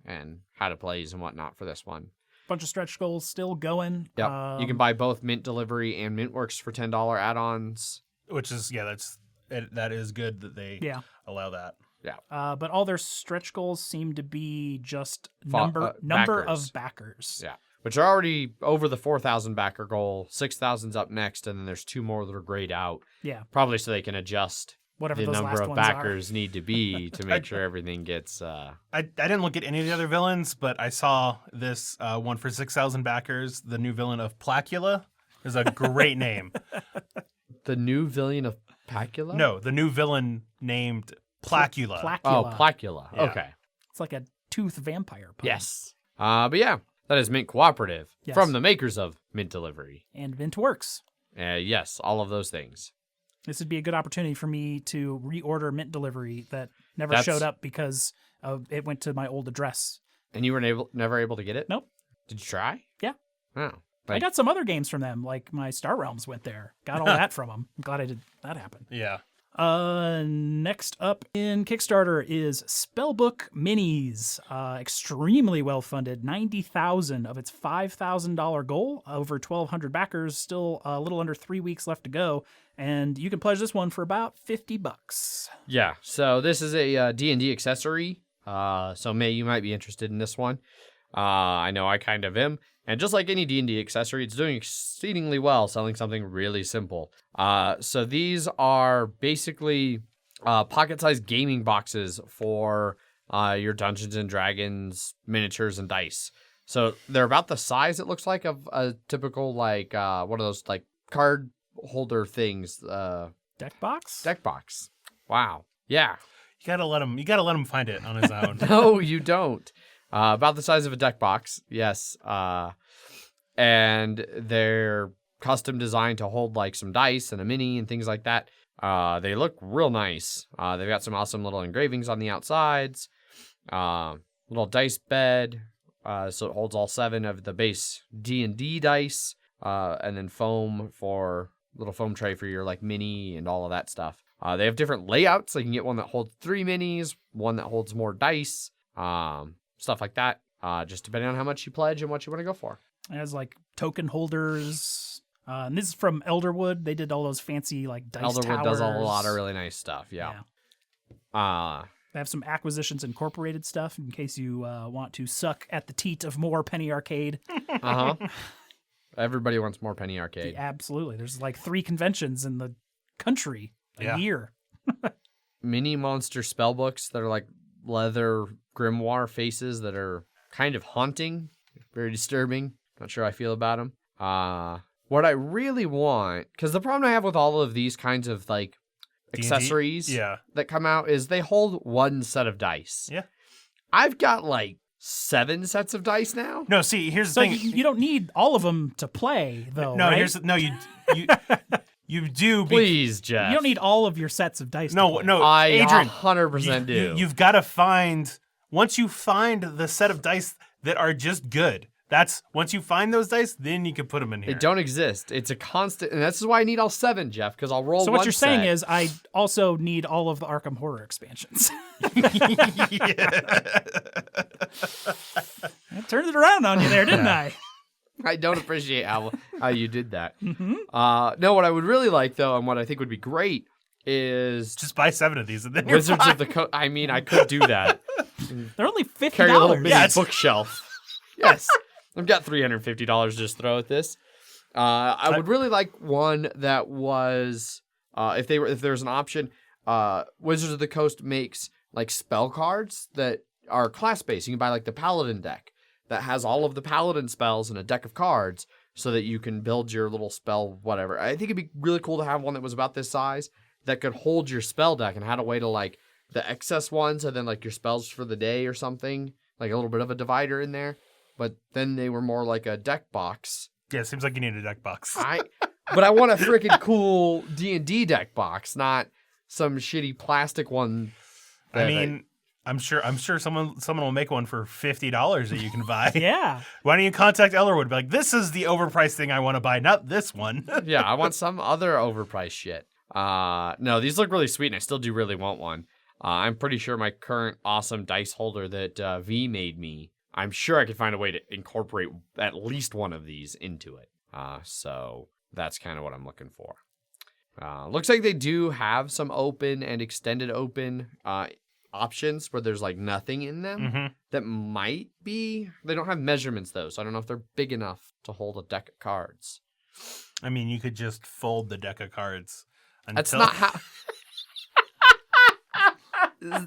and how to plays and whatnot for this one. Bunch of stretch goals still going. Yep. You can buy both Mint Delivery and Mintworks for $10 add-ons. Which is, that is good that they allow that. Yeah. But all their stretch goals seem to be just number of backers. Yeah. Which are already over the 4,000 backer goal. 6,000's up next, and then there's 2 more that are grayed out. Yeah. Probably so they can adjust whatever the those number last of ones backers need to be to make sure everything gets... I didn't look at any of the other villains, but I saw this one for 6,000 backers. The new villain of Placula is a great name. The new villain of Placula? No, the new villain named Placula. Placula. Oh, Placula. Yeah. Okay. It's like a tooth vampire pun. Yes. But yeah, that is Mint Cooperative Yes. from the makers of Mint Delivery. And Mintworks. Yes, all of those things. This would be a good opportunity for me to reorder Mint Delivery that never showed up because it went to my old address. And you were never able to get it? Nope. Did you try? Yeah. Oh. I got some other games from them, like my Star Realms went there. Got all that from them. I'm glad I did that happen. Yeah. Next up in Kickstarter is Spellbook Minis. Extremely well funded, 90,000 of its $5,000 goal. Over 1,200 backers. Still a little under 3 weeks left to go, and you can pledge this one for about $50. Yeah. So this is a D&D accessory. So May, you might be interested in this one. I know I kind of am. And just like any D&D accessory, it's doing exceedingly well, selling something really simple. So these are basically pocket-sized gaming boxes for your Dungeons & Dragons miniatures and dice. So they're about the size, it looks like, of a typical, like, one of those, like, card holder things. Deck box? Deck box. Wow. Yeah. You gotta let him find it on his own. No, you don't. About the size of a deck box, yes. And they're custom designed to hold like some dice and a mini and things like that. They look real nice. They've got some awesome little engravings on the outsides. Little dice bed, so it holds all 7 of the base D&D dice. And then foam for little foam tray for your like mini and all of that stuff. They have different layouts. So you can get one that holds 3 minis, one that holds more dice. Stuff like that, just depending on how much you pledge and what you want to go for. It has like token holders. And this is from Elderwood. They did all those fancy like dice Elderwood towers. does a lot of really nice stuff. Yeah. They have some Acquisitions Incorporated stuff in case you want to suck at the teat of more Penny Arcade. Everybody wants more Penny Arcade. Absolutely. There's like 3 conventions in the country a year. Mini monster spell books that are like leather grimoire faces that are kind of haunting, very disturbing. Not sure how I feel about them. What I really want, because the problem I have with all of these kinds of like accessories that come out is they hold 1 set of dice. Yeah. I've got like 7 sets of dice now. No, see, here's the thing. You don't need all of them to play, though. No, right? You do. Please, Jeff. You don't need all of your sets of dice. No, to play. I Adrian, 100% do. You've got to find, once you find the set of dice that are just good, once you find those dice, then you can put them in here. They don't exist. It's a constant, and this is why I need all 7, Jeff, because I'll roll. So one what you're set. saying is, I also need all of the Arkham Horror expansions. I turned it around on you there, didn't I? I don't appreciate how you did that. No, what I would really like, though, and what I think would be great is just buy 7 of these and then you're Wizards fine. of the Coast. I mean, I could do that. They're only $50. Carry a little mini Yes. bookshelf. Yes, I've got $350 to just throw at this. I would really like one that was, if there's an option, Wizards of the Coast makes like spell cards that are class based. You can buy like the Paladin deck that has all of the Paladin spells in a deck of cards, so that you can build your little spell whatever. I think it'd be really cool to have one that was about this size that could hold your spell deck and had a way to like the excess ones and then like your spells for the day or something, like a little bit of a divider in there. but then they were more like a deck box. Yeah, it seems like you need a deck box. But I want a freaking cool D&D deck box, not some shitty plastic one. I mean, I'm sure someone will make one for $50 that you can buy. Yeah. Why don't you contact Ellerwood? Be like, this is the overpriced thing I want to buy, not this one. Yeah, I want some other overpriced shit. No, these look really sweet, and I still do really want one. I'm pretty sure my current awesome dice holder that V made me, I'm sure I could find a way to incorporate at least one of these into it. So that's kind of what I'm looking for. Looks like they do have some open and extended open options where there's like nothing in them. That might be. They don't have measurements though, so I don't know if they're big enough to hold a deck of cards. I mean, you could just fold the deck of cards. That's not how.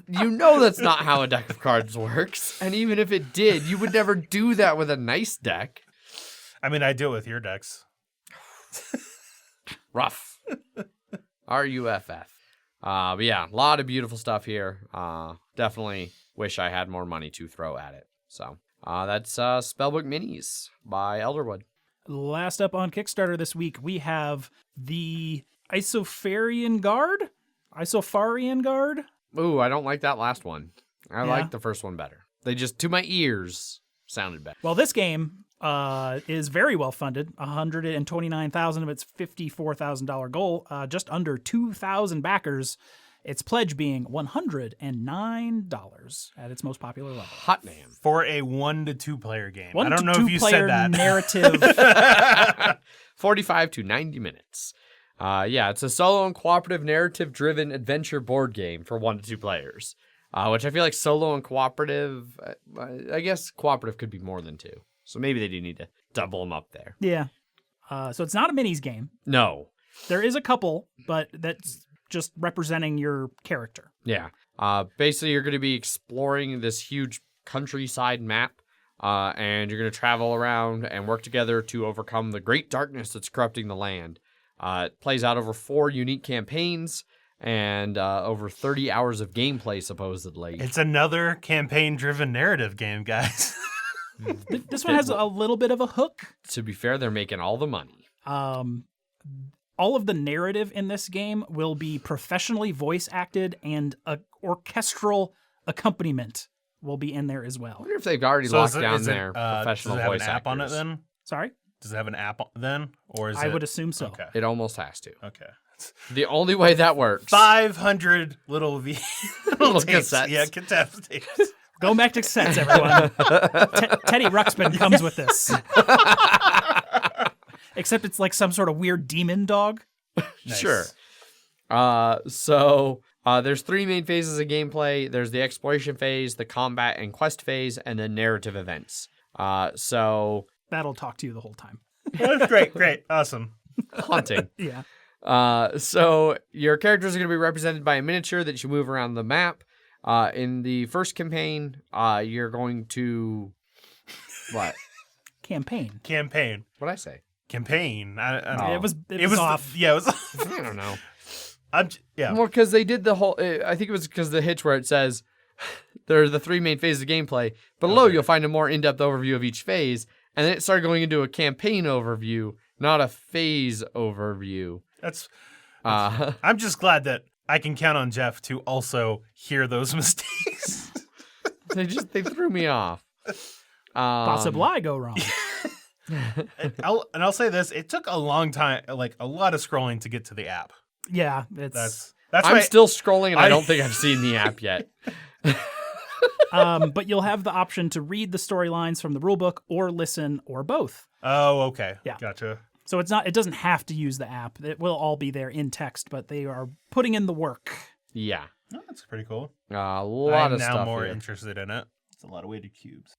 You know that's not how a deck of cards works. And even if it did, you would never do that with a nice deck. I mean, I do it with your decks. Rough. RUFF. But yeah, a lot of beautiful stuff here. Definitely wish I had more money to throw at it. So that's Spellbook Minis by Elderwood. Last up on Kickstarter this week, we have the Isofarian Guard. Ooh, I don't like that last one. I Yeah. like the first one better. They just, to my ears, sounded better. Well, this game is very well funded. $129,000 of its $54,000 goal, just under 2,000 backers. Its pledge being $109 at its most popular level. Hot damn. For a 1 to 2 player game. One I don't to know two if you player said that. narrative. 45 to 90 minutes. Yeah, it's a solo and cooperative narrative-driven adventure board game for 1 to 2 players, which I feel like solo and cooperative, I guess cooperative could be more than 2. So maybe they do need to double them up there. Yeah. So it's not a minis game. No. There is a couple, but that's just representing your character. Yeah. Basically, you're going to be exploring this huge countryside map, and you're going to travel around and work together to overcome the great darkness that's corrupting the land. It plays out over 4 unique campaigns and over 30 hours of gameplay, supposedly. It's another campaign-driven narrative game, guys. This one has a little bit of a hook. To be fair, they're making all the money. All of the narrative in this game will be professionally voice acted, and orchestral accompaniment will be in there as I well. wonder if they've already So locked is down it, their professional does it have voice an app actors. on it then? Sorry? Does it have an app then? Or is I it... would assume so. Okay. It almost has to. Okay. The only way that works. 500 little Little tapes. cassettes. Yeah, cassette tapes. Go back to sets, everyone. Teddy Ruxpin comes with this. Except it's like some sort of weird demon dog. Nice. Sure. So there's 3 main phases of gameplay. There's the exploration phase, the combat and quest phase, and the narrative events. So That'll talk to you the whole time. That's great. Awesome. hunting. Yeah. So your characters are going to be represented by a miniature that you move around the map. In the first campaign, you're going to what? Campaign. What'd I say? Campaign. I don't know. It was off. Yeah, it was. I don't know. Yeah. Well, because they did the whole. I think it was because the hitch where it says there are the 3 main phases of gameplay. Below, you'll find a more in-depth overview of each phase, and then it started going into a campaign overview, not a phase overview. That's I'm just glad that I can count on Jeff to also hear those mistakes. They threw me off. Possibly go wrong. And I'll say this: it took a long time, like a lot of scrolling to get to the app. Yeah, it's That's I'm why still scrolling, and I don't think I've seen the app yet. but you'll have the option to read the storylines from the rulebook or listen or both. Oh, okay. Yeah. Gotcha. So it doesn't have to use the app. It will all be there in text, but they are putting in the work. Yeah. Oh, that's pretty cool. A lot I'm of now stuff more here. interested in it. It's a lot of weighted cubes.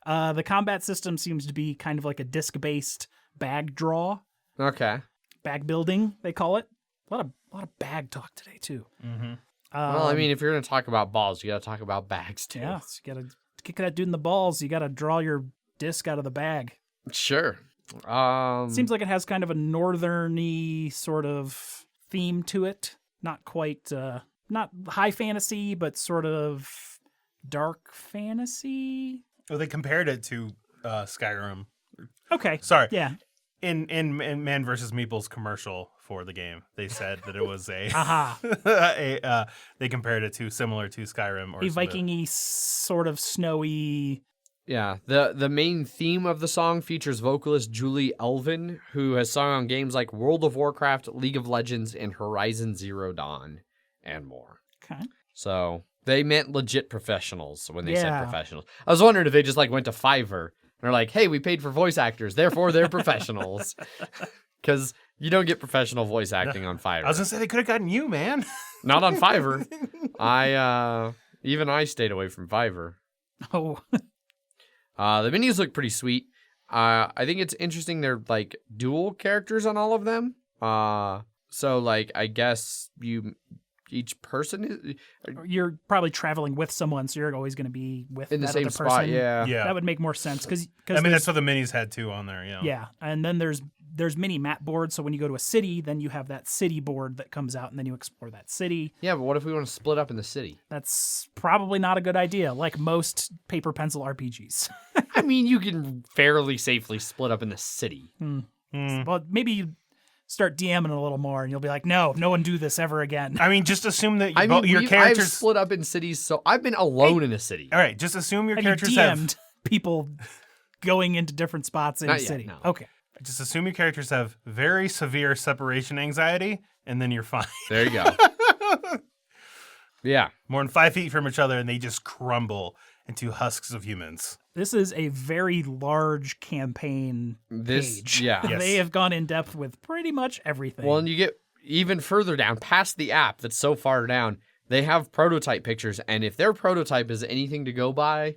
The combat system seems to be kind of like a disc-based bag draw, Okay. bag building, they call it. A lot of bag talk today too. Mm-hmm. Well, I mean, if you're going to talk about balls, you got to talk about bags too. Yeah, so you gotta kick that dude in the balls. You gotta draw your disc out of the bag. Sure. Seems like it has kind of a northerny sort of theme to it. Not quite, not high fantasy, but sort of dark fantasy. Well, they compared it to Skyrim. Okay. Sorry. Yeah. In Man vs. Meeple's commercial for the game, they said that it was a, Aha. they compared it to similar to Skyrim or A Viking-y, sort of snowy. Yeah, the main theme of the song features vocalist Julie Elvin, who has sung on games like World of Warcraft, League of Legends, and Horizon Zero Dawn, and more. Okay. So they meant legit professionals when they said Yeah. professionals. I was wondering if they just like went to Fiverr and they're like, "Hey, we paid for voice actors, therefore they're professionals," because you don't get professional voice acting on Fiverr. I was gonna say they could have gotten you, man. Not on Fiverr. I stayed away from Fiverr. Oh. The minis look pretty sweet. I think it's interesting they're like dual characters on all of them. So like I guess each person is You're probably traveling with someone, so you're always going to be with in the that same other spot. person. Yeah. Yeah. That would make more sense because I mean, that's what the minis had too on there. Yeah. yeah, and then there's mini map boards. So when you go to a city, then you have that city board that comes out, and then you explore that city. Yeah, but what if we want to split up in the city? That's probably not a good idea, like most paper pencil RPGs. I mean, you can fairly safely split up in the city. Well, maybe you start DMing a little more, and you'll be like, no one do this ever again. I mean, just assume that I mean, your I've characters. split up in cities, so I've been alone in a city. All right, just assume your And you characters DM'd have. people going into different spots in Not a yet, city. no. Okay. Just assume your characters have very severe separation anxiety, and then you're fine. There you go. Yeah. More than 5 feet from each other, and they just crumble into husks of humans. This is a very large campaign page. Yeah. Yes. They have gone in depth with pretty much everything. Well, and you get even further down, past the app that's so far down, they have prototype pictures, and if their prototype is anything to go by,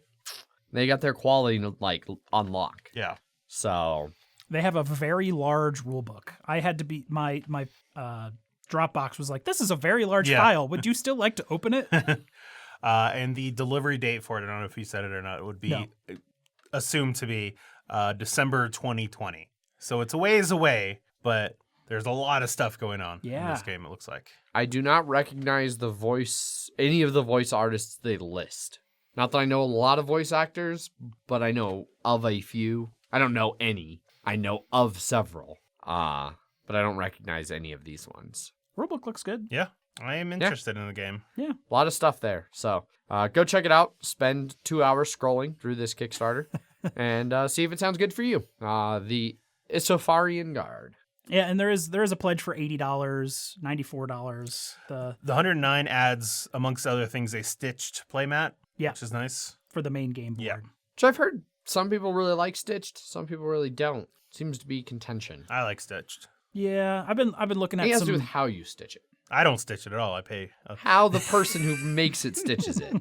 they got their quality like on lock. Yeah. So they have a very large rule book. I had to be my Dropbox was like, this is a very large Yeah. file. Would you still like to open it? And the delivery date for it, I don't know if you said it or not, it would be assumed to be December 2020. So it's a ways away, but there's a lot of stuff going on in Yeah. this game, it looks like. I do not recognize any of the voice artists they list. Not that I know a lot of voice actors, but I know of a few. I don't know any. I know of several. But I don't recognize any of these ones. Rulebook looks good. Yeah, I am interested in the game. Yeah. A lot of stuff there. So go check it out. Spend 2 hours scrolling through this Kickstarter and see if it sounds good for you. The Isofarian Guard. Yeah, and there is a pledge for $80, $94. The 109 adds, amongst other things, a stitched playmat, Yeah. which is nice. For the main game board. Yeah. Which I've heard some people really like Stitched. Some people really don't. Seems to be contention. I like stitched. Yeah, I've been looking I at think it has to some. do with how you stitch it. I don't stitch it at all. I pay. How the person who makes it stitches it.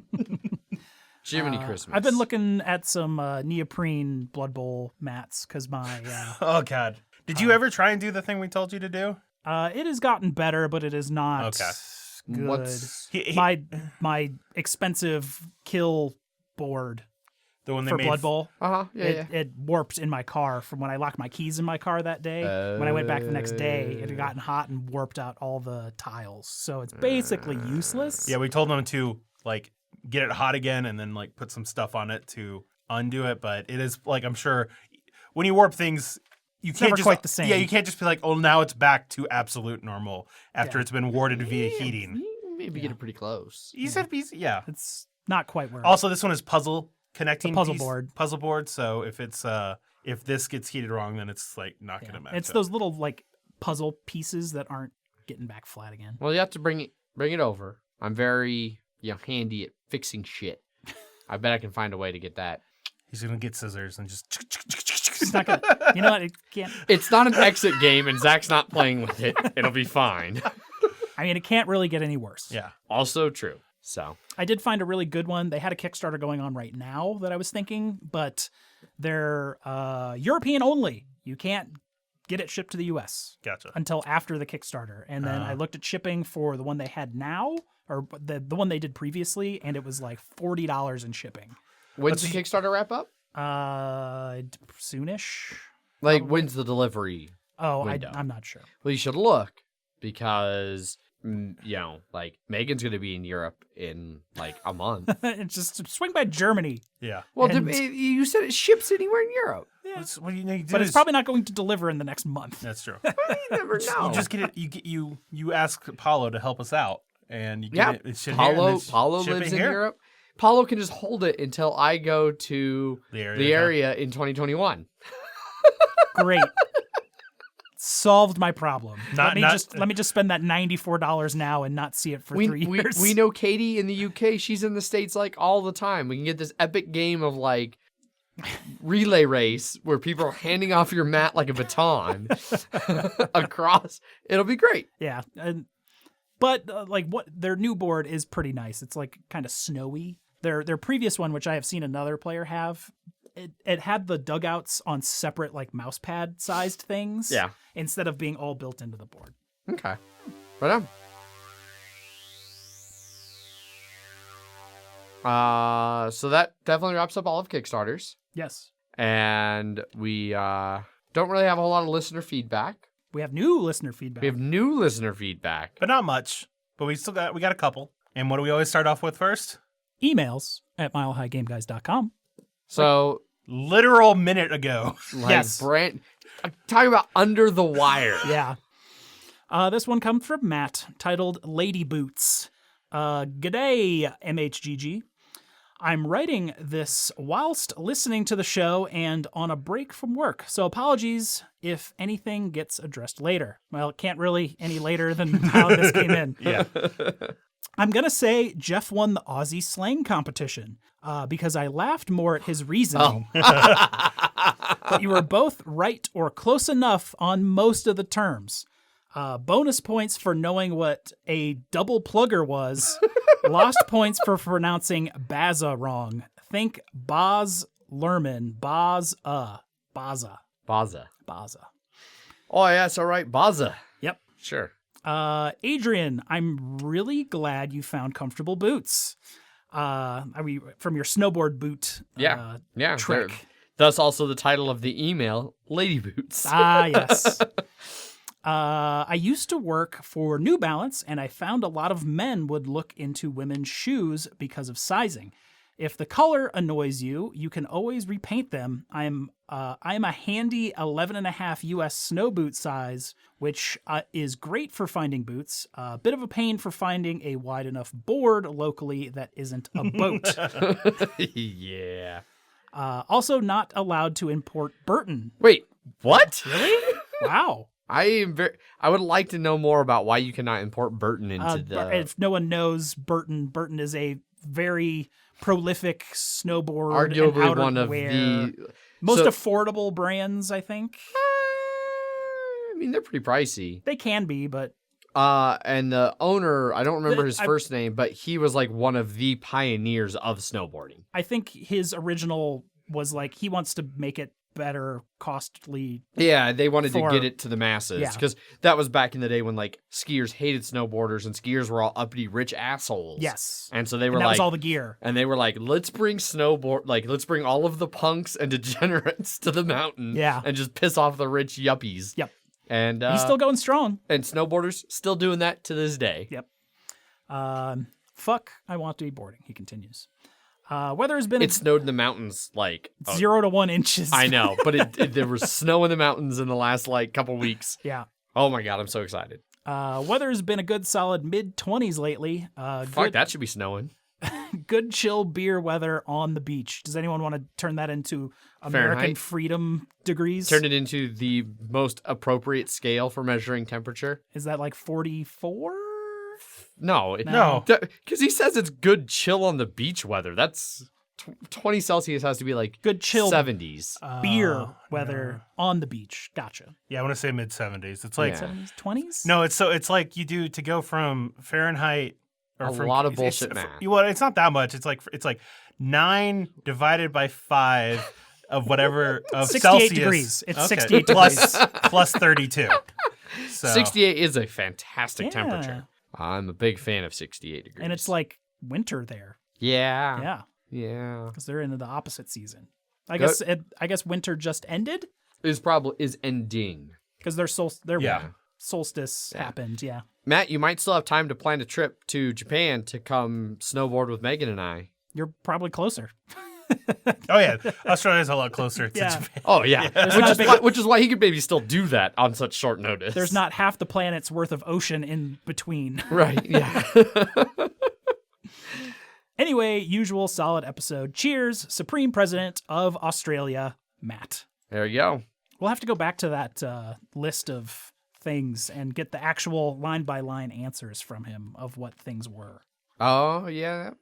Jiminy Christmas. I've been looking at some neoprene Blood Bowl mats because my Oh, God. Did you ever try and do the thing we told you to do? it has gotten better, but it is not Okay. good. What's My expensive kill board the one they for made Blood Bowl. yeah. It warped in my car from when I locked my keys in my car that day. When I went back the next day, it had gotten hot and warped out all the tiles. So it's basically useless. Yeah, we told them to like get it hot again and then like put some stuff on it to undo it. But it is like, I'm sure when you warp things, you can't never just quite the same. Yeah, you can't just be like, oh, now it's back to absolute normal after it's been warded via heating. Maybe get it pretty close. You said yeah. It's not quite where. Also, this one is puzzle connecting puzzle piece- board. Puzzle board. So if it's if this gets heated wrong, then it's like not gonna match. It's up. those little like puzzle pieces that aren't getting back flat again. Well, you have to bring it over. I'm very handy at fixing shit. I bet I can find a way to get that. He's gonna get scissors and just. It's not gonna. You know what? It can't. It's not an exit game, and Zach's not playing with it. It'll be fine. I mean, it can't really get any worse. Yeah. Also true. So I did find a really good one. They had a Kickstarter going on right now that I was thinking, but they're European only. You can't get it shipped to the U.S. Gotcha. until after the Kickstarter. And then I looked at shipping for the one they had now, or the one they did previously, and it was like $40 in shipping. when's the Kickstarter wrap up? Soonish. Like when's the delivery? Oh, Window. I'm not sure. Well, you should look because like Megan's going to be in Europe in like a month. And just swing by Germany. Yeah. Well, And- you said it ships anywhere in Europe. Yeah. What you do But it's is- probably not going to deliver in the next month. That's true. You never know. You just get it. You ask Paulo to help us out, and you get it. It's shit here, and Paulo it's Paulo ship it lives in here. Europe. Paulo can just hold it until I go to The the area. area in 2021. Great. Solved my problem. Not- let me just spend that $94 now and not see it for 3 years. We know Katie in the UK. She's in the States like all the time. We can get this epic game of like relay race where people are handing off your mat like a baton across. It'll be great. Yeah. But like what their new board is pretty nice. It's like kind of snowy. Their previous one, which I have seen another player have, it had the dugouts on separate like mouse pad sized things. Yeah. Instead of being all built into the board. Okay. Right on. So that definitely wraps up all of Kickstarters. Yes. And we don't really have a whole lot of listener feedback. We have new listener feedback. We have new listener feedback. But not much. But we got a couple. And what do we always start off with first? Emails at milehighgameguys.com. So, Literal minute ago. like, Yes. I'm talking about under the wire. Yeah. This one comes from Matt, titled Lady Boots. G'day, MHGG. I'm writing this whilst listening to the show and on a break from work, so apologies if anything gets addressed later. Well, it can't really any later than how this came in. Yeah. I'm going to say Jeff won the Aussie slang competition because I laughed more at his reasoning. But you were both right or close enough on most of the terms. Bonus points for knowing what a double plugger was. Lost points for pronouncing Baza wrong. Think Baz Lerman. Baza. Baza. Oh, yeah, it's all right. Baza. Yep. Sure. Adrian, I'm really glad you found comfortable boots. From your snowboard boot Yeah. trick. Thus also the title of the email, Lady Boots. Yes. I used to work for New Balance, and I found a lot of men would look into women's shoes because of sizing. If the color annoys you, you can always repaint them. I'm a handy 11.5 US snow boot size, which is great for finding boots. A bit of a pain for finding a wide enough board locally that isn't a boat. Yeah. Also not allowed to import Burton. Wait, what? Really? Wow. I would like to know more about why you cannot import Burton into the. If no one knows, Burton is a very prolific snowboard, Arguably and one of outerwear. the Most so- affordable brands, I think. I mean, they're pretty pricey. They can be, but And the owner, I don't remember his I- first name, but he was like one of the pioneers of snowboarding. I think his original was like he wants to make it better, costly. Yeah, they wanted to For- get it to the masses Yeah. because that was back in the day when like skiers hated snowboarders and skiers were all uppity rich assholes. Yes. And so they were And that like, was all the gear. and they were like, let's bring let's bring all of the punks and degenerates to the mountain. Yeah. And just piss off the rich yuppies. Yep. And He's still going strong. and snowboarders still doing that to this day. Yep. Fuck, I want to be boarding, he continues. Weather has been It snowed in the mountains like 0 to 1 inches. I know, but there was snow in the mountains in the last like couple weeks. Yeah. Oh my god, I'm so excited. Weather has been a good solid mid-20s lately. Fuck, that should be snowing. Good chill beer weather on the beach. Does anyone want to turn that into American Fahrenheit? freedom degrees? Turn it into the most appropriate scale for measuring temperature. Is that like 44? No, No. because he says it's good chill on the beach weather. That's 20 Celsius has to be like Good chill 70s. beer weather on the beach. Gotcha. Yeah, I want to say mid 70s. It's like Yeah. 70s, 20s? no, it's like you do to go from Fahrenheit or A from lot of it's- bullshit it's, math. Well, it's not that much. It's like 9 divided by 5 of whatever of 68 Celsius. degrees. It's Okay. 68 plus 32. So 68 is a fantastic Yeah. temperature. I'm a big fan of 68 degrees. And it's like winter there. yeah. Yeah, Yeah. because they're into the opposite season. I Go- guess winter just ended Is ending. because they're Yeah. solstice happened. Yeah. Matt, you might still have time to plan a trip to Japan to come snowboard with Megan and I. You're probably closer. Oh yeah, Australia's a lot closer to Japan. Oh yeah, which is why he could maybe still do that on such short notice. There's not half the planet's worth of ocean in between. Right. Yeah. Anyway, usual solid episode. Cheers, Supreme President of Australia, Matt. There you go. We'll have to go back to that list of things and get the actual line-by-line answers from him of what things were. Oh, yeah.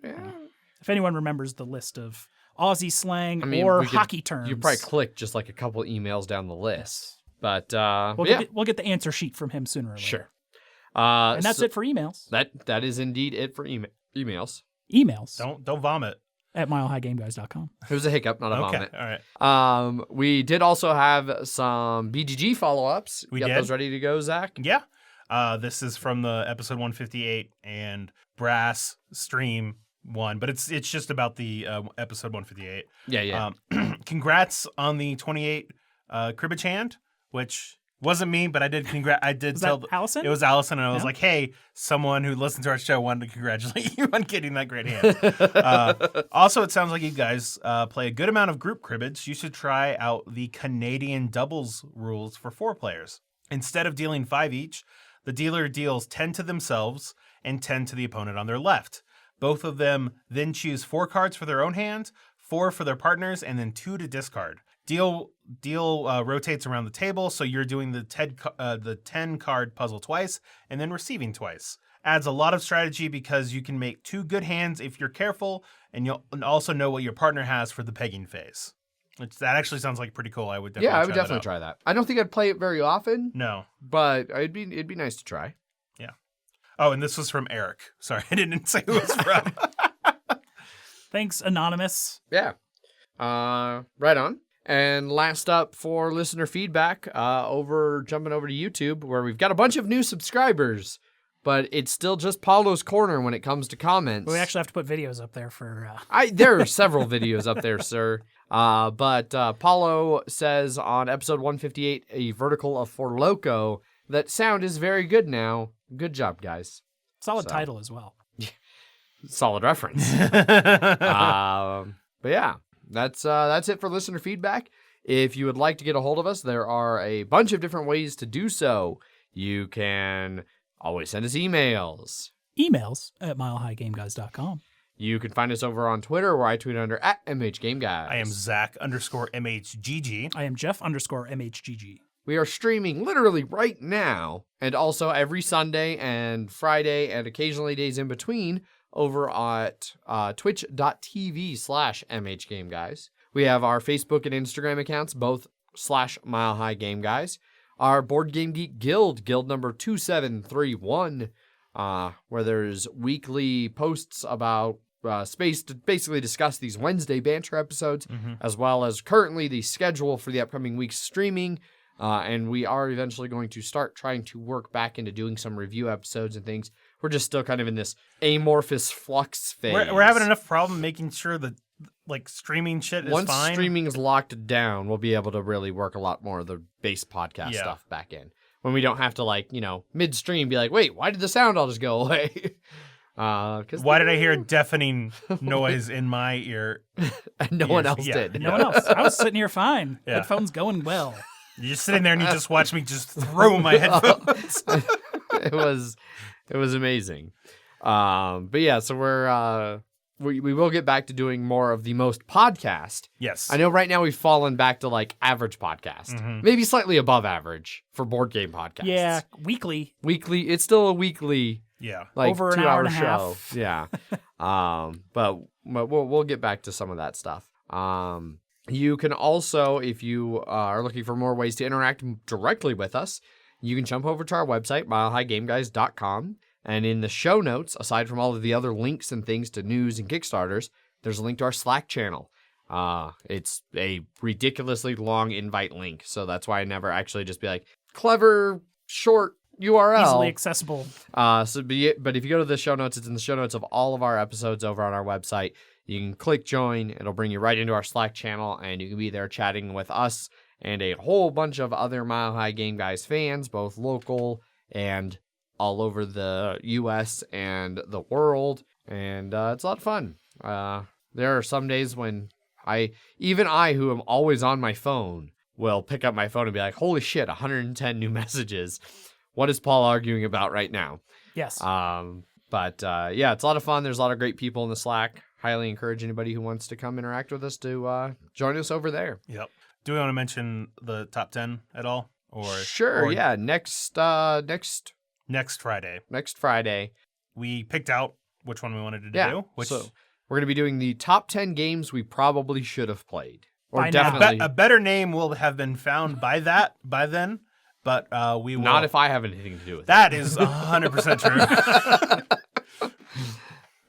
If anyone remembers the list of Aussie slang or hockey terms. You probably click just like a couple emails down the list. But we'll get the answer sheet from him sooner or later. Sure. And that's it for emails. That is indeed it for emails. Emails. Don't vomit. At milehighgameguys.com. It was a hiccup, not a vomit. All right. We did also have some BGG follow-ups. We got did. those ready to go, Zach? Yeah. This is from the episode 158 and Brass Stream 1, but it's just about the episode 158. Yeah. Congrats on the 28 cribbage hand, which wasn't me, but I did tell Allison? It was Allison, and I was like, hey, someone who listens to our show wanted to congratulate you on getting that great hand. Also, it sounds like you guys play a good amount of group cribbage. You should try out the Canadian doubles rules for 4 players. Instead of dealing 5 each, the dealer deals 10 to themselves and 10 to the opponent on their left. Both of them then choose 4 cards for their own hand, 4 for their partners, and then 2 to discard. Deal rotates around the table, so you're doing the 10 card puzzle twice and then receiving twice. Adds a lot of strategy because you can make 2 good hands if you're careful, and you'll also know what your partner has for the pegging phase. That actually sounds like pretty cool. I would definitely try that. I don't think I'd play it very often. No, but it'd be nice to try. Yeah. Oh, and this was from Eric. Sorry, I didn't say who it was from. Thanks, Anonymous. Yeah. Right on. And last up for listener feedback, jumping over to YouTube, where we've got a bunch of new subscribers, but it's still just Paulo's corner when it comes to comments. We actually have to put videos up there for... There are several videos up there, sir. But Paulo says on episode 158, a vertical of For Loco, that sound is very good now. Good job, guys. Solid title as well. Solid reference. But yeah. That's it for listener feedback. If you would like to get a hold of us, there are a bunch of different ways to do so. You can always send us emails. Emails at milehighgameguys.com. You can find us over on Twitter, where I tweet under @MHGameGuys. I am Zach_MHGG. I am Jeff_MHGG. We are streaming literally right now, and also every Sunday and Friday and occasionally days in between, over at twitch.tv/MHGameGuys. We have our Facebook and Instagram accounts, both /MileHighGameGuys. Our Board Game Geek Guild number 2731, where there's weekly posts about space to basically discuss these Wednesday Banter episodes, as well as currently the schedule for the upcoming week's streaming. And we are eventually going to start trying to work back into doing some review episodes and things. We're just still kind of in this amorphous flux phase. We're having enough problem making sure that streaming shit is Once fine. Once streaming is locked down, we'll be able to really work a lot more of the base podcast stuff back in. When we don't have to mid-stream be like, wait, why did the sound all just go away? Why did I hear a deafening noise in my ear? And no one else did. No one else. I was sitting here fine. Yeah. Headphones going well. You're just sitting there and you just watch me just throw my headphones. It was amazing. But yeah, so we will get back to doing more of the most podcast. Yes. I know right now we've fallen back to average podcast. Maybe slightly above average for board game podcasts. Yeah, weekly. It's still a weekly. Yeah. Over an hour and a show. half. Yeah. But we'll get back to some of that stuff. You can also, if you are looking for more ways to interact directly with us, you can jump over to our website, milehighgameguys.com. And in the show notes, aside from all of the other links and things to news and Kickstarters, there's a link to our Slack channel. It's a ridiculously long invite link, so that's why I never actually just be like, clever, short URL. Easily accessible. But if you go to the show notes, it's in the show notes of all of our episodes over on our website. You can click join. It'll bring you right into our Slack channel, and you can be there chatting with us and a whole bunch of other Mile High Game Guys fans, both local and all over the U.S. and the world, and it's a lot of fun. There are some days when I, who am always on my phone, will pick up my phone and be like, holy shit, 110 new messages. What is Paul arguing about right now? Yes. But yeah, it's a lot of fun. There's a lot of great people in the Slack. Highly encourage anybody who wants to come interact with us to join us over there. Yep. Do we want to mention the top 10 at all? Sure, yeah. Next Friday. Next Friday. We picked out which one we wanted to do. So we're going to be doing the top 10 games we probably should have played. Or By definitely. now. A better name will have been found by then, but we will. Not if I have anything to do with it. That is 100% true.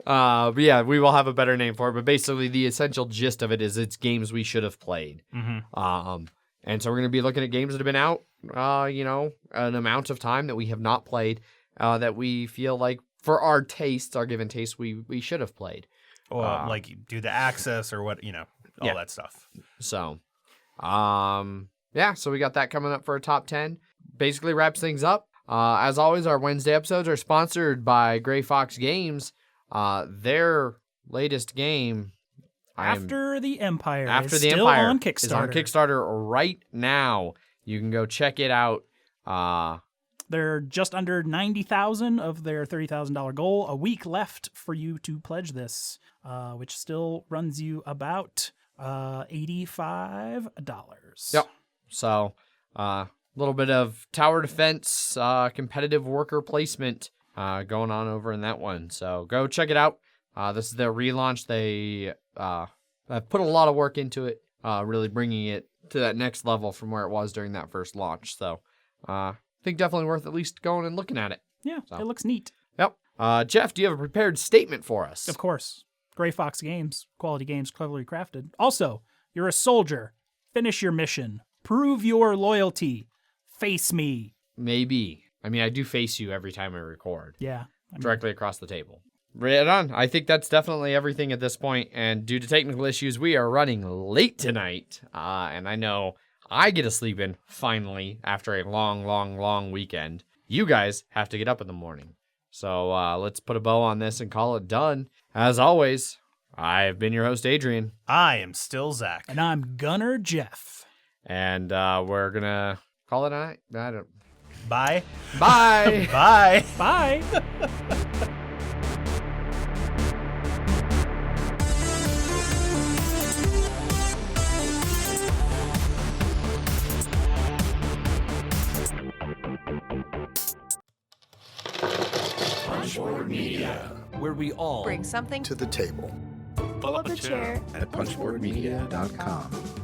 But yeah, we will have a better name for it. But basically, the essential gist of it is it's games we should have played. Mm-hmm. And so we're going to be looking at games that have been out, an amount of time that we have not played, that we feel like for our tastes, our given tastes, we should have played. Or like do the access or what, all that stuff. So, so we got that coming up for a top 10. Basically wraps things up. As always, our Wednesday episodes are sponsored by Gray Fox Games. Their latest game, After the Empire, on Kickstarter. Is on Kickstarter right now. You can go check it out. They're just under 90,000 of their $30,000 goal. A week left for you to pledge this, which still runs you about $85. Yep. So, a little bit of tower defense, competitive worker placement going on over in that one. So go check it out. This is their relaunch. They have put a lot of work into it, really bringing it to that next level from where it was during that first launch. So I think definitely worth at least going and looking at it. Yeah, It looks neat. Yep. Jeff, do you have a prepared statement for us? Of course. Gray Fox Games, quality games cleverly crafted. Also, you're a soldier. Finish your mission. Prove your loyalty. Face me. Maybe. I mean, I do face you every time I record. Yeah. Directly across the table. Right on. I think that's definitely everything at this point. And due to technical issues, we are running late tonight. And I know I get to sleep in, finally, after a long, long, long weekend. You guys have to get up in the morning. So let's put a bow on this and call it done. As always, I've been your host, Adrian. I am still Zach. And I'm Gunner Jeff. And we're going to call it a night. Bye. Bye. Bye. Bye. Media, where we all bring something to the table. Pull up a chair at punchboardmedia.com.